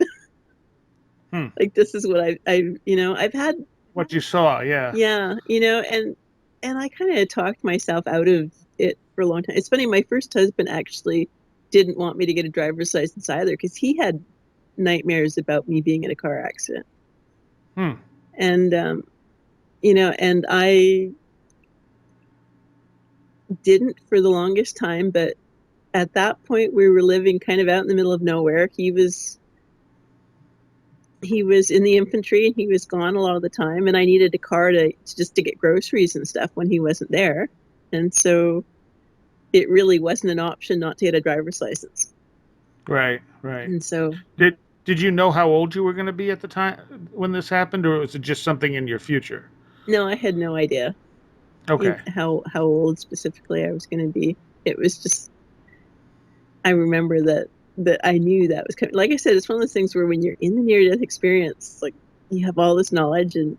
Hmm. Like, this is what I've had. What you saw, yeah. Yeah, and I kind of talked myself out of it for a long time. It's funny, my first husband actually didn't want me to get a driver's license either because he had nightmares about me being in a car accident. Hmm. And and I didn't for the longest time, but at that point we were living kind of out in the middle of nowhere. He was in the infantry and he was gone a lot of the time, and I needed a car to just to get groceries and stuff when he wasn't there. And so it really wasn't an option not to get a driver's license. Right, right. And so Did you know how old you were going to be at the time when this happened, or was it just something in your future? no, I had no idea Okay. how old specifically I was going to be. It was just, I remember that I knew that was coming. Like I said, it's one of those things where when you're in the near death experience, like, you have all this knowledge and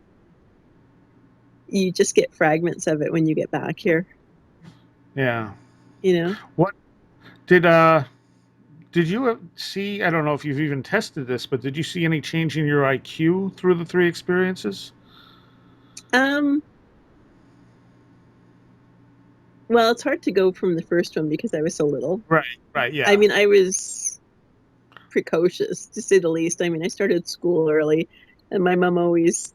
you just get fragments of it when you get back here. Yeah. You know, What did you see? I don't know if you've even tested this, but did you see any change in your IQ through the three experiences? um, well, it's hard to go from the first one because I was so little. Right, right, I yeah. mean, I was precocious to say the least. I mean, I started school early, and my mom always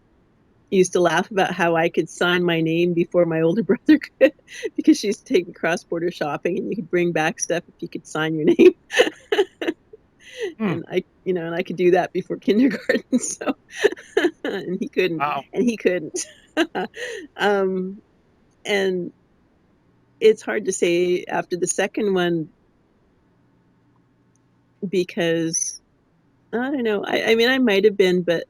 used to laugh about how I could sign my name before my older brother could because she used to take me cross border shopping and you could bring back stuff if you could sign your name. Hmm. And I could do that before kindergarten. So, and he couldn't, Wow. and he couldn't. um, and it's hard to say after the second one because I don't know. I mean, I might have been, but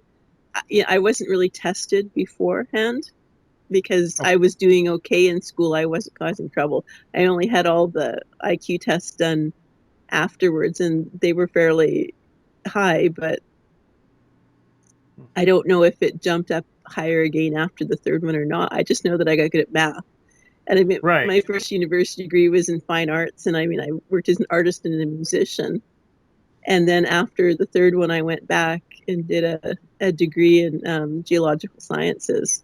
I wasn't really tested beforehand because I Okay. was doing okay in school. I wasn't causing trouble. I only had all the IQ tests done afterwards, and they were fairly high, but I don't know if it jumped up higher again after the third one or not. I just know that I got good at math. And I mean, Right. my first university degree was in fine arts, and I mean, I worked as an artist and a musician. And then after the third one, I went back and did a degree in geological sciences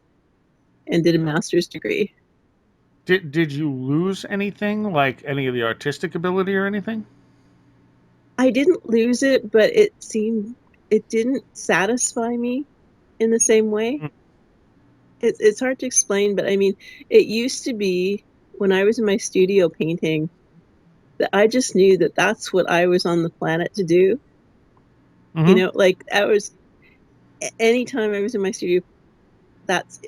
and did a master's degree. Did you lose anything, like any of the artistic ability or anything? I didn't lose it, but it didn't satisfy me in the same way. Hmm. It's hard to explain, but I mean, it used to be when I was in my studio painting that I just knew that that's what I was on the planet to do. Mm-hmm. Like, I was anytime I was in my studio, that's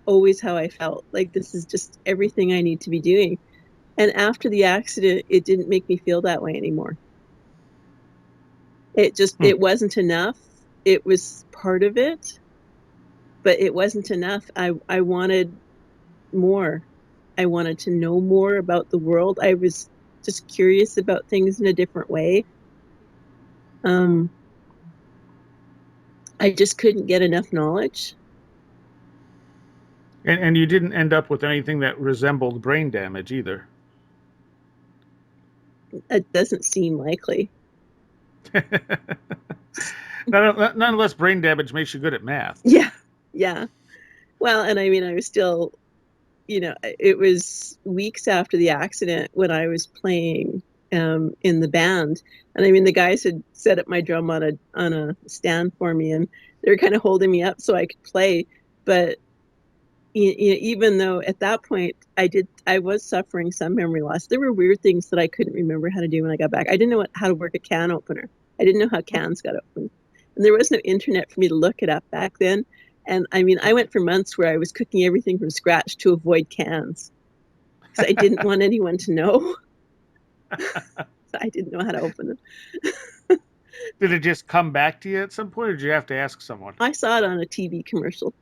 always how I felt. Like, this is just everything I need to be doing. And after the accident, it didn't make me feel that way anymore. Hmm. It wasn't enough. It was part of it, but it wasn't enough. I wanted more. I wanted to know more about the world. I was just curious about things in a different way. Um, I just couldn't get enough knowledge. And you didn't end up with anything that resembled brain damage either. It doesn't seem likely. Nonetheless, brain damage makes you good at math. Yeah, yeah. Well, and I mean, I was still, it was weeks after the accident when I was playing in the band, and I mean, the guys had set up my drum on a stand for me, and they were kind of holding me up so I could play. But even though at that point I was suffering some memory loss. There were weird things that I couldn't remember how to do when I got back. I didn't know how to work a can opener. I didn't know how cans got opened. And there was no internet for me to look it up back then. And I mean, I went for months where I was cooking everything from scratch to avoid cans because I didn't want anyone to know. I didn't know how to open them. Did it just come back to you at some point, or did you have to ask someone? I saw it on a TV commercial.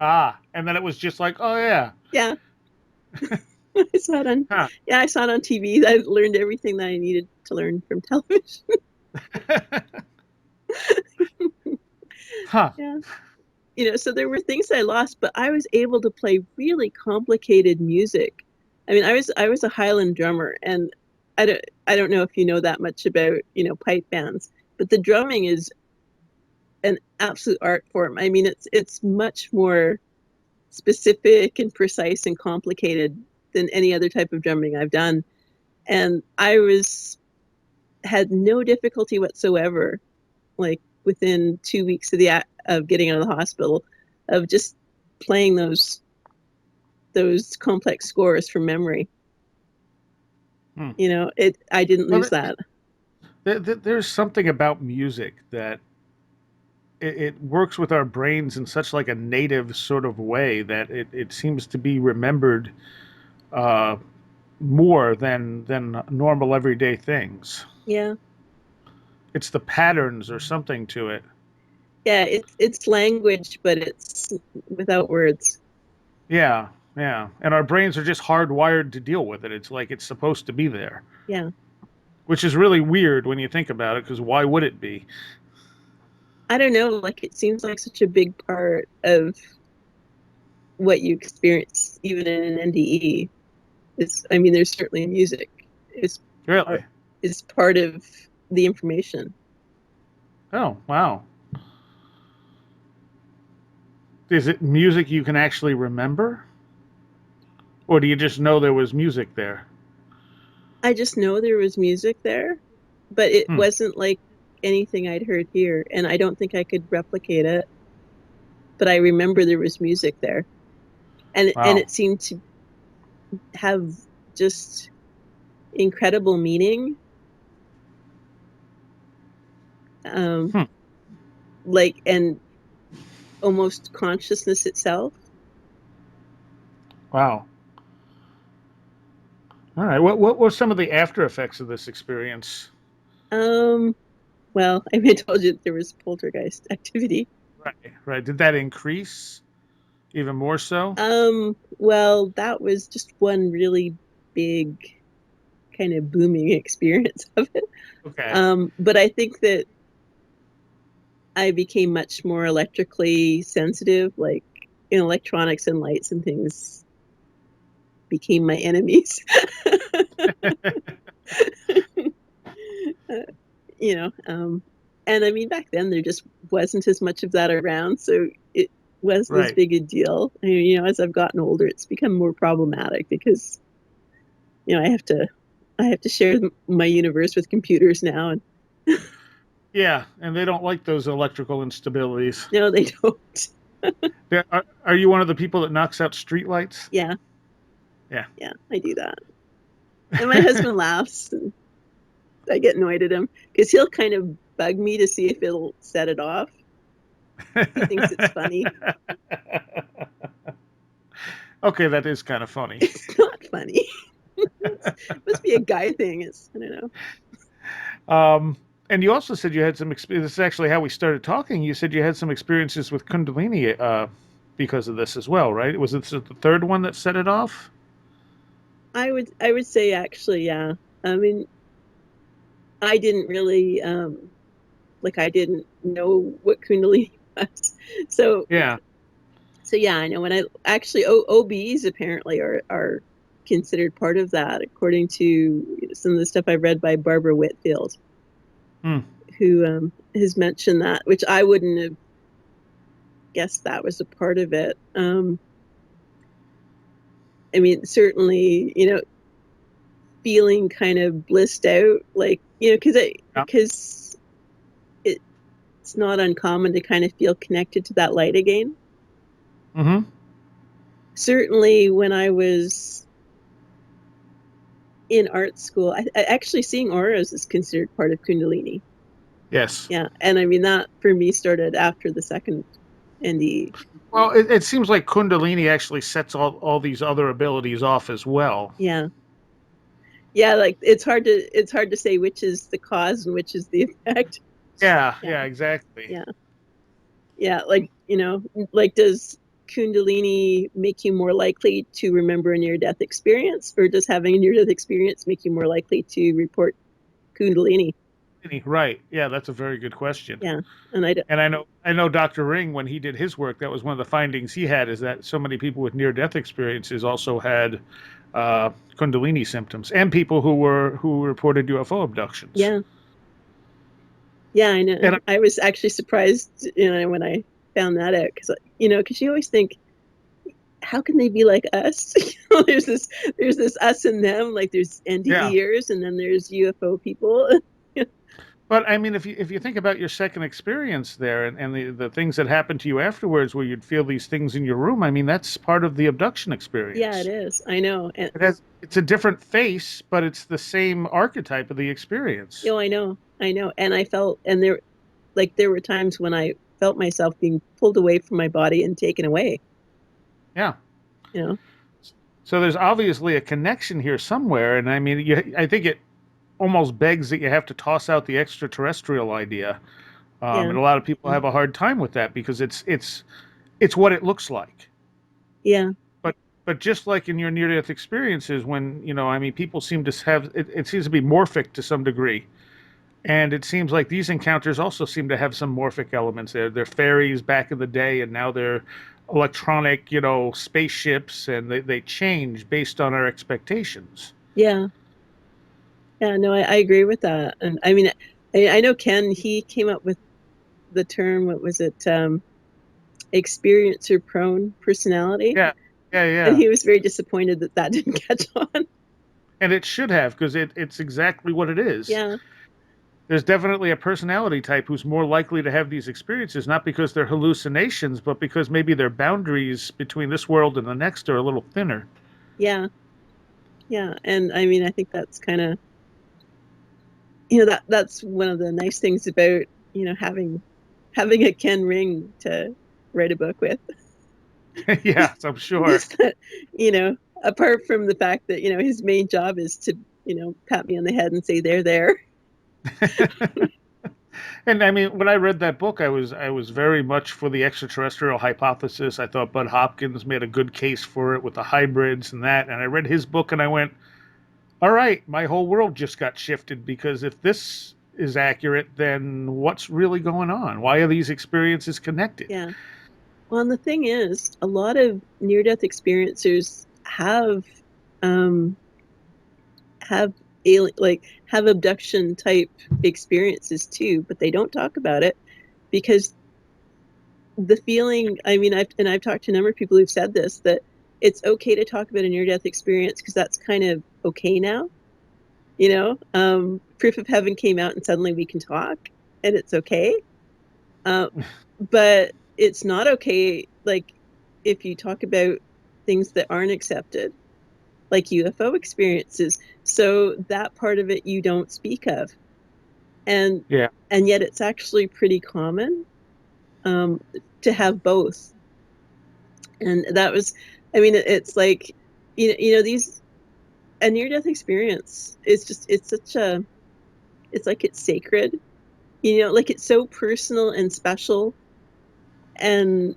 Ah, and then it was just like, oh yeah. Yeah. I saw it on Huh. Yeah, I saw it on TV. I learned everything that I needed to learn from television. Huh. Yeah. So there were things I lost, but I was able to play really complicated music. I mean, I was a Highland drummer, and I don't know if you know that much about, pipe bands, but the drumming is an absolute art form. I mean, it's much more specific and precise and complicated than any other type of drumming I've done. And had no difficulty whatsoever, like within 2 weeks of getting out of the hospital, of just playing those complex scores from memory. Hmm. I didn't Well, lose that. there's something about music that it works with our brains in such like a native sort of way that it seems to be remembered uh, more than normal everyday things. Yeah. It's the patterns or something to it. Yeah, it's language, but it's without words. Yeah, yeah. And our brains are just hardwired to deal with it. It's like it's supposed to be there, Yeah. which is really weird when you think about it, because why would it be? I don't know, like it seems like such a big part of what you experience even in an NDE. I mean, there's certainly music is Really? is part of the information. Oh, wow. Is it music you can actually remember? Or do you just know there was music there? I just know there was music there, but it Hmm. wasn't like anything I'd heard here, and I don't think I could replicate it. But I remember there was music there, and Wow. it seemed to have just incredible meaning, um, Hmm. like and almost consciousness itself. Wow. All right. What were some of the after effects of this experience? Um, well, I mean, I told you there was poltergeist activity. Right. Right. Did that increase even more so? Well, that was just one really big kind of booming experience of it. Okay. But I think that I became much more electrically sensitive, like in electronics and lights and things became my enemies. uh, you know, um, and I mean, back then there just wasn't as much of that around, so it wasn't as Right. big a deal. I mean, as I've gotten older, it's become more problematic because I have to share my universe with computers now, and Yeah, and they don't like those electrical instabilities. no, they don't. Are you one of the people that knocks out streetlights? Yeah, Yeah. yeah, I do that, and my husband laughs, and I get annoyed at him because he'll kind of bug me to see if it'll set it off. He thinks it's funny. Okay, that is kind of funny. It's not funny. It must be a guy thing. I don't know. Um, and you also said you had some experience. This is actually how we started talking. You said you had some experiences with Kundalini because of this as well, right? Was it the third one that set it off? I would say actually, yeah. I mean, I didn't really like I didn't know what Kundalini was. So Yeah. so yeah, I know when I actually OBs apparently are considered part of that according to some of the stuff I've read by Barbara Whitfield, Hmm. who has mentioned that, which I wouldn't have guessed that was a part of it. I mean, certainly, feeling kind of blissed out, like, Yeah. because it's not uncommon to kind of feel connected to that light again. Mm-hmm. Certainly, when I was in art school, I actually seeing auras is considered part of Kundalini. Yes. Yeah, and I mean that for me started after the second NDE. Well, it seems like Kundalini actually sets all these other abilities off as well. Yeah, yeah, like it's hard to say which is the cause and which is the effect. Yeah, Yeah, yeah, exactly. yeah, yeah. Like like does Kundalini make you more likely to remember a near-death experience, or does having a near-death experience make you more likely to report Kundalini? Right. Yeah, that's a very good question. Yeah, and And I know Dr. Ring, when he did his work, that was one of the findings he had, is that so many people with near-death experiences also had Kundalini symptoms, and people who reported UFO abductions. yeah, yeah, I know. And I was actually surprised, when I found that out because you always think, how can they be like us? There's this us and them. Like there's yeah, NDEers and then there's UFO people. but I mean, if you think about your second experience there and the things that happened to you afterwards, where you'd feel these things in your room, I mean, that's part of the abduction Yeah, it experience. is. I know. And It's a different face, but it's the same archetype of the experience. I know. I know. And I felt, and there were times when I felt myself being pulled away from my body and taken away. Yeah. You know. So there's obviously a connection here somewhere, and I mean, I think it almost begs that you have to toss out the extraterrestrial idea, Yeah. and a lot of people have a hard time with that because it's what it looks like. Yeah. But but just like in your near-death experiences, when I mean, people seem to have it seems to be morphic to some degree, and it seems like these encounters also seem to have some morphic elements there. They're fairies back in the day, and now they're electronic, spaceships, and they change based on our expectations. Yeah. Yeah. No, I agree with that. And I mean, I know Ken. He came up with the term. What was it? Experiencer prone personality. Yeah, yeah, And yeah. he was very disappointed that that didn't catch on. And it should have, because it's exactly what it is. Yeah. There's definitely a personality type who's more likely to have these experiences, not because they're hallucinations, but because maybe their boundaries between this world and the next are a little thinner. Yeah. Yeah. And I mean, I think that's kind of, that's one of the nice things about, having a Ken Ring to write a book with. Yes, I'm sure. Just that, apart from the fact that, his main job is to, pat me on the head and say, there. And I mean, when I read that book, I was very much for the extraterrestrial hypothesis. I thought Bud Hopkins made a good case for it with the hybrids and that. And I read his book and I went, all right, my whole world just got shifted, because if this is accurate, then what's really going on? Why are these experiences connected? Yeah. Well, and the thing is, a lot of near-death experiencers um, have have abduction type experiences too, but they don't talk about it because the feeling, I mean, I've talked to a number of people who've said this, that it's okay to talk about a near death experience because that's kind of okay now. Proof of Heaven came out and suddenly we can talk and it's okay. Uh, but it's not okay, like, if you talk about things that aren't accepted, like UFO experiences. So that part of it you don't speak of. And Yeah. and yet it's actually pretty common, um, to have both. And that was I mean, it's like, these a near-death experience is just, it's like it's sacred, like it's so personal and special. And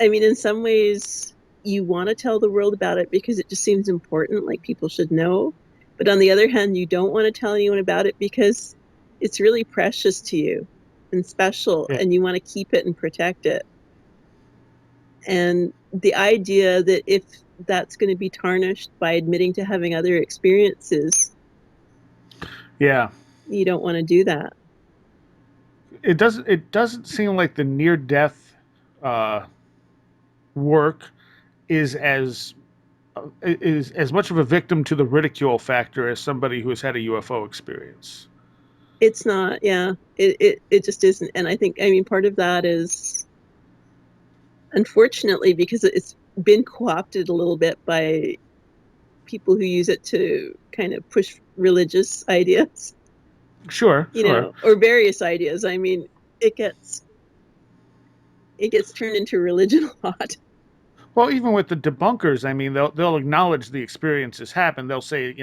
I mean, in some ways, you want to tell the world about it because it just seems important, like people should know. But on the other hand, you don't want to tell anyone about it because it's really precious to you and special, Yeah. and you want to keep it and protect it. And the idea that if that's going to be tarnished by admitting to having other experiences, Yeah. you don't want to do that. It doesn't seem like the near death uh, work is as much of a victim to the ridicule factor as somebody who has had a UFO experience. It's not, yeah, it just isn't. And I think, I mean, part of that is unfortunately because it's been co-opted a little bit by people who use it to kind of push religious ideas, Sure, sure. or various ideas. I mean, it gets it gets turned into religion a lot. Well, even with the debunkers, I mean, they'll acknowledge the experience has happened. They'll say,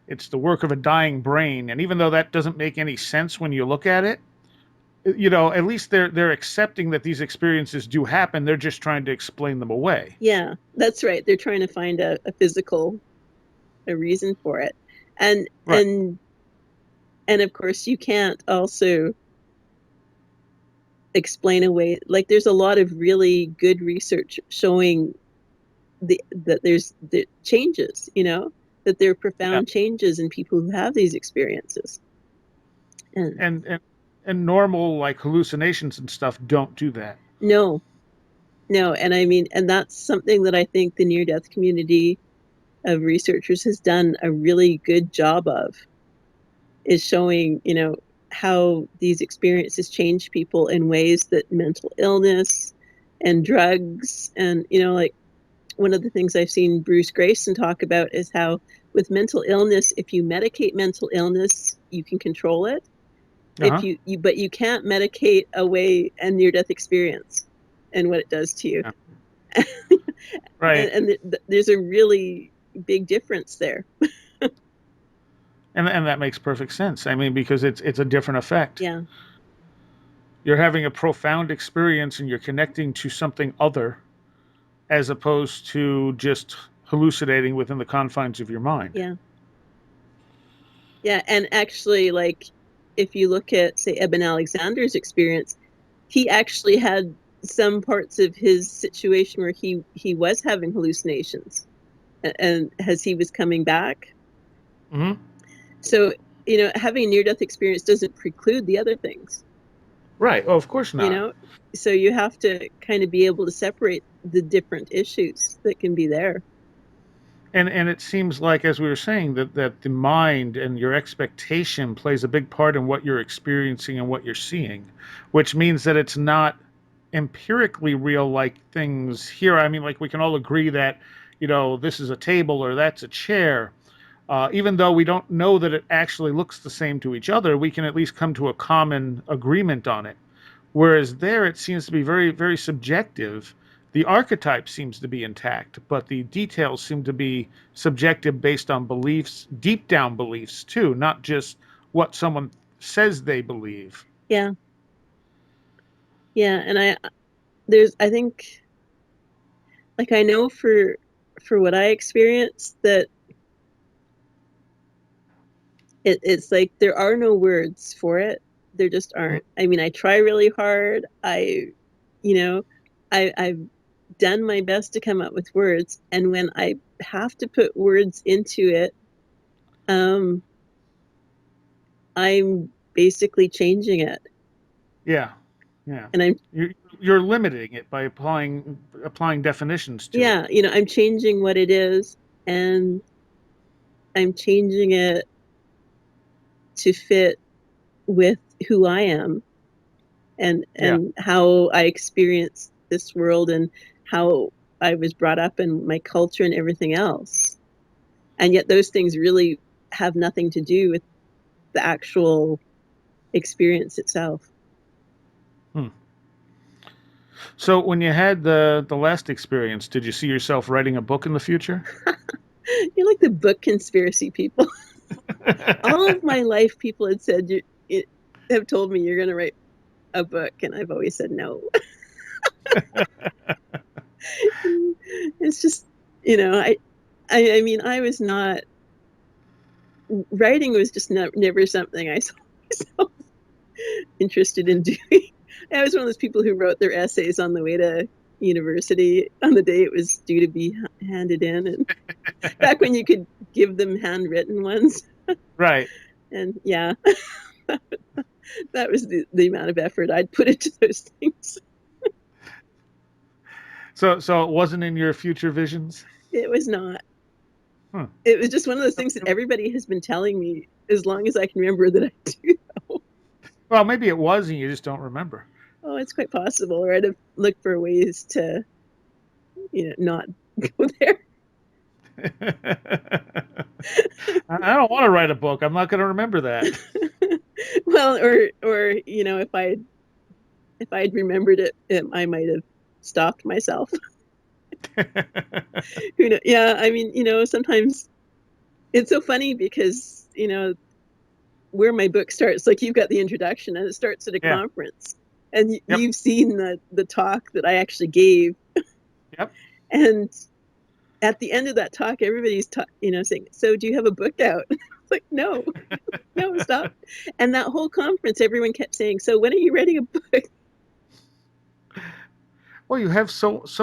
it's the work of a dying brain, and even though that doesn't make any sense when you look at it, at least they're accepting that these experiences do happen. They're just trying to explain them away. Yeah, that's right. They're trying to find a physical a reason for it. And Right. of course you can't also explain away, like there's a lot of really good research showing that there's the changes, that there are Yeah. profound changes in people who have these experiences. And And normal like hallucinations and stuff don't do that. no, no, and I mean, and that's something that I think the near death community of researchers has done a really good job of, is showing, how these experiences change people in ways that mental illness and drugs, and like one of the things I've seen Bruce Grayson talk about is how with mental illness, if you medicate mental illness, you can control it. If Uh-huh. you but you can't medicate away a near death experience and what it does to you. Yeah. Right. And there's a really big difference there. And that makes perfect sense. I mean, because it's a different effect. Yeah, You're having a profound experience and you're connecting to something other as opposed to just hallucinating within the confines of your mind. yeah, yeah. And actually, like if you look at, say, Eben Alexander's experience, he actually had some parts of his situation where he was having hallucinations, and as he was coming back. Hmm. So, having a near death experience doesn't preclude the other things, Right. Oh, of course you not. know? So you have to kind of be able to separate the different issues that can be there. And it seems like, as we were saying, that the mind and your expectation plays a big part in what you're experiencing and what you're seeing, which means that it's not empirically real like things here. I mean, like we can all agree that, this is a table or that's a chair. Even though we don't know that it actually looks the same to each other, we can at least come to a common agreement on it. Whereas there, it seems to be very, very subjective. The archetype seems to be intact, but the details seem to be subjective based on beliefs, deep down beliefs too, not just what someone says they believe. Yeah. Yeah. And I think, like, I know for what I experienced, that it's like there are no words for it. There just aren't. I mean, I try really hard. You know, I've done my best to come up with words, and when I have to put words into it, um, I'm basically changing it, Yeah, yeah. and You're limiting it by applying definitions to it. yeah, I'm changing what it is, and I'm changing it to fit with who I am, Yeah. and how I experience this world, and how I was brought up, and my culture and everything else. And yet those things really have nothing to do with the actual experience itself. Hmm. So when you had the last experience, did you see yourself writing a book in the future? You're like the book conspiracy people. All of my life, people had said have told me you're going to write a book, and I've always said no. It's just, I mean, I was not writing was just never something I saw myself interested in doing. I was one of those people who wrote their essays on the way to university on the day it was due to be handed in, and back when you could give them handwritten ones. Right. And yeah, that was the amount of effort I'd put into those things. So it wasn't in your future visions? It was not. Hmm. It was just one of those things that everybody has been telling me as long as I can remember that I do. Well, maybe it was and you just don't remember. Oh, it's quite possible. Or I'd have looked for ways to, not go there. I don't want to write a book. I'm not going to remember that. Well, or if I'd remembered it, I might have stopped myself. Who knows? Yeah, I mean, sometimes it's so funny because where my book starts, like you've got the introduction, and it starts at a Yeah. conference, and Yep. you've seen the talk that I actually gave, Yep. and at the end of that talk, everybody's saying, "So, do you have a book out?" It's like, no, no, stop. And that whole conference, everyone kept saying, "So, when are you writing a book?" Well, you have such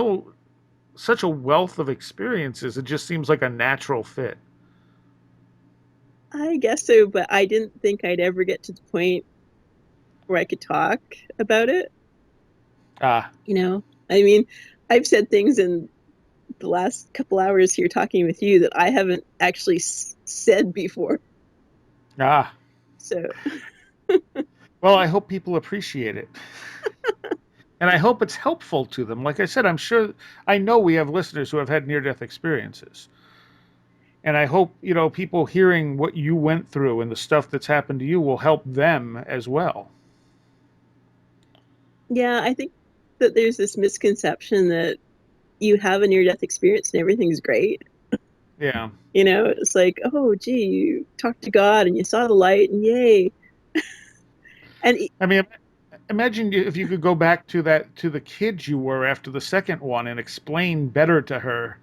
a wealth of experiences. It just seems like a natural fit. I guess so, but I didn't think I'd ever get to the point where I could talk about it. Ah. I mean, I've said things in the last couple hours here talking with you that I haven't actually said before. Ah. So, Well, I hope people appreciate it. And I hope it's helpful to them. Like I said, I know we have listeners who have had near-death experiences. And I hope, people hearing what you went through and the stuff that's happened to you will help them as well. yeah, I think that there's this misconception that you have a near death experience and everything's great. Yeah. It's like, oh, gee, you talked to God and you saw the light and yay. And I mean, imagine if you could go back to the kid you were after the second one and explain better to her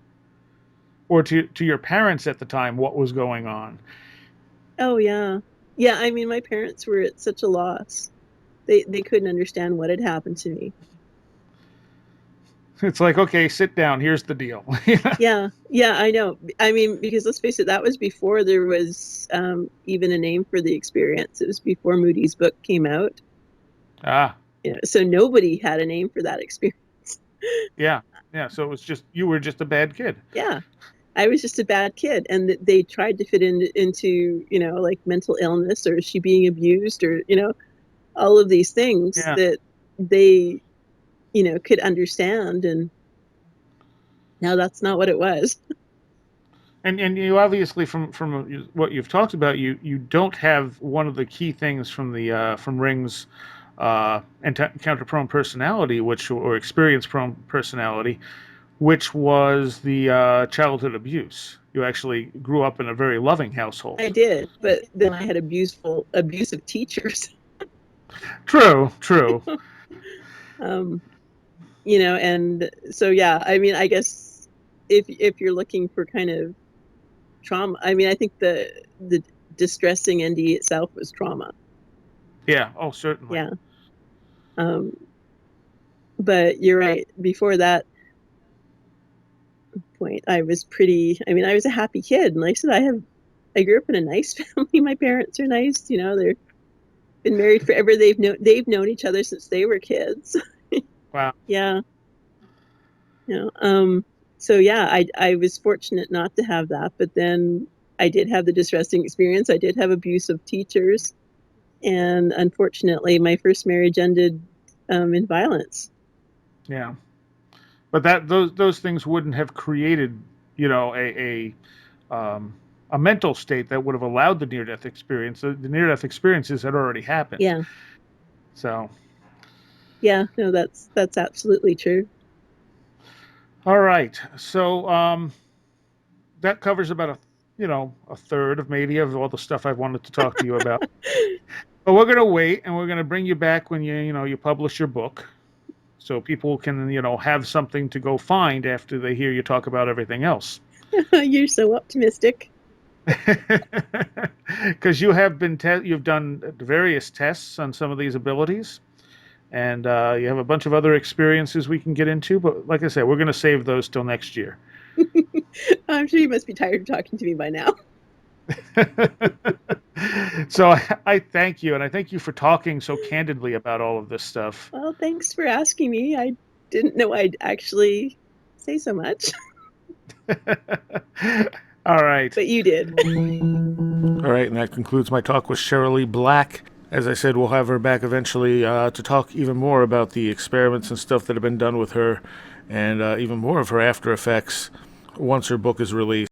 or to your parents at the time what was going on. oh, yeah. Yeah, I mean, my parents were at such a loss. They couldn't understand what had happened to me. It's like, okay, sit down. Here's the deal. Yeah, yeah, I know. I mean, because let's face it, that was before there was even a name for the experience. It was before Moody's book came out. Ah, So nobody had a name for that experience. yeah, yeah. So it was just you were just a bad kid. Yeah, I was just a bad kid, and they tried to fit into like mental illness, or is she being abused, or all of these things Yeah, that they could understand, and now that's not what it was. and you obviously from what you've talked about, you don't have one of the key things from Ring's encounter prone personality, which or experience prone personality, which was the childhood abuse. You actually grew up in a very loving I household. did, but then I had abusive teachers. True, true. um, and so yeah, I mean, I guess if you're looking for kind of trauma, I mean, I think the distressing NDE itself was trauma. Yeah, oh, certainly. Yeah. Um, but you're right. Before that point, I was I mean, I was a happy kid. And like I said, I grew up in a nice family. My parents are nice. They've been married forever. They've known each other since they were kids. Wow. Yeah. You know, um, so yeah, I was fortunate not to have that, but then I did have the distressing experience. I did have abusive teachers, and unfortunately, my first marriage ended in violence. Yeah. But those things wouldn't have created, um, a mental state that would have allowed the near death experience. The near death experiences had already happened. Yeah, So Yeah, no, that's absolutely true. All right. So that covers about a third of maybe of all the stuff I've wanted to talk to you about. But we're going to wait, and we're going to bring you back when you publish your book, so people can have something to go find after they hear you talk about everything else. You're so optimistic. Because you've done various tests on some of these abilities, and you have a bunch of other experiences we can get into. But like I said, we're going to save those till next year. I'm sure you must be tired of talking to me by now. So I thank you, and I thank you for talking so candidly about all of this stuff. Well, thanks for asking me. I didn't know I'd actually say so much, All right. but you did. All right, and that concludes my talk with Cherylee Black. As I said, we'll have her back eventually to talk even more about the experiments and stuff that have been done with her, and even more of her after effects once her book is released.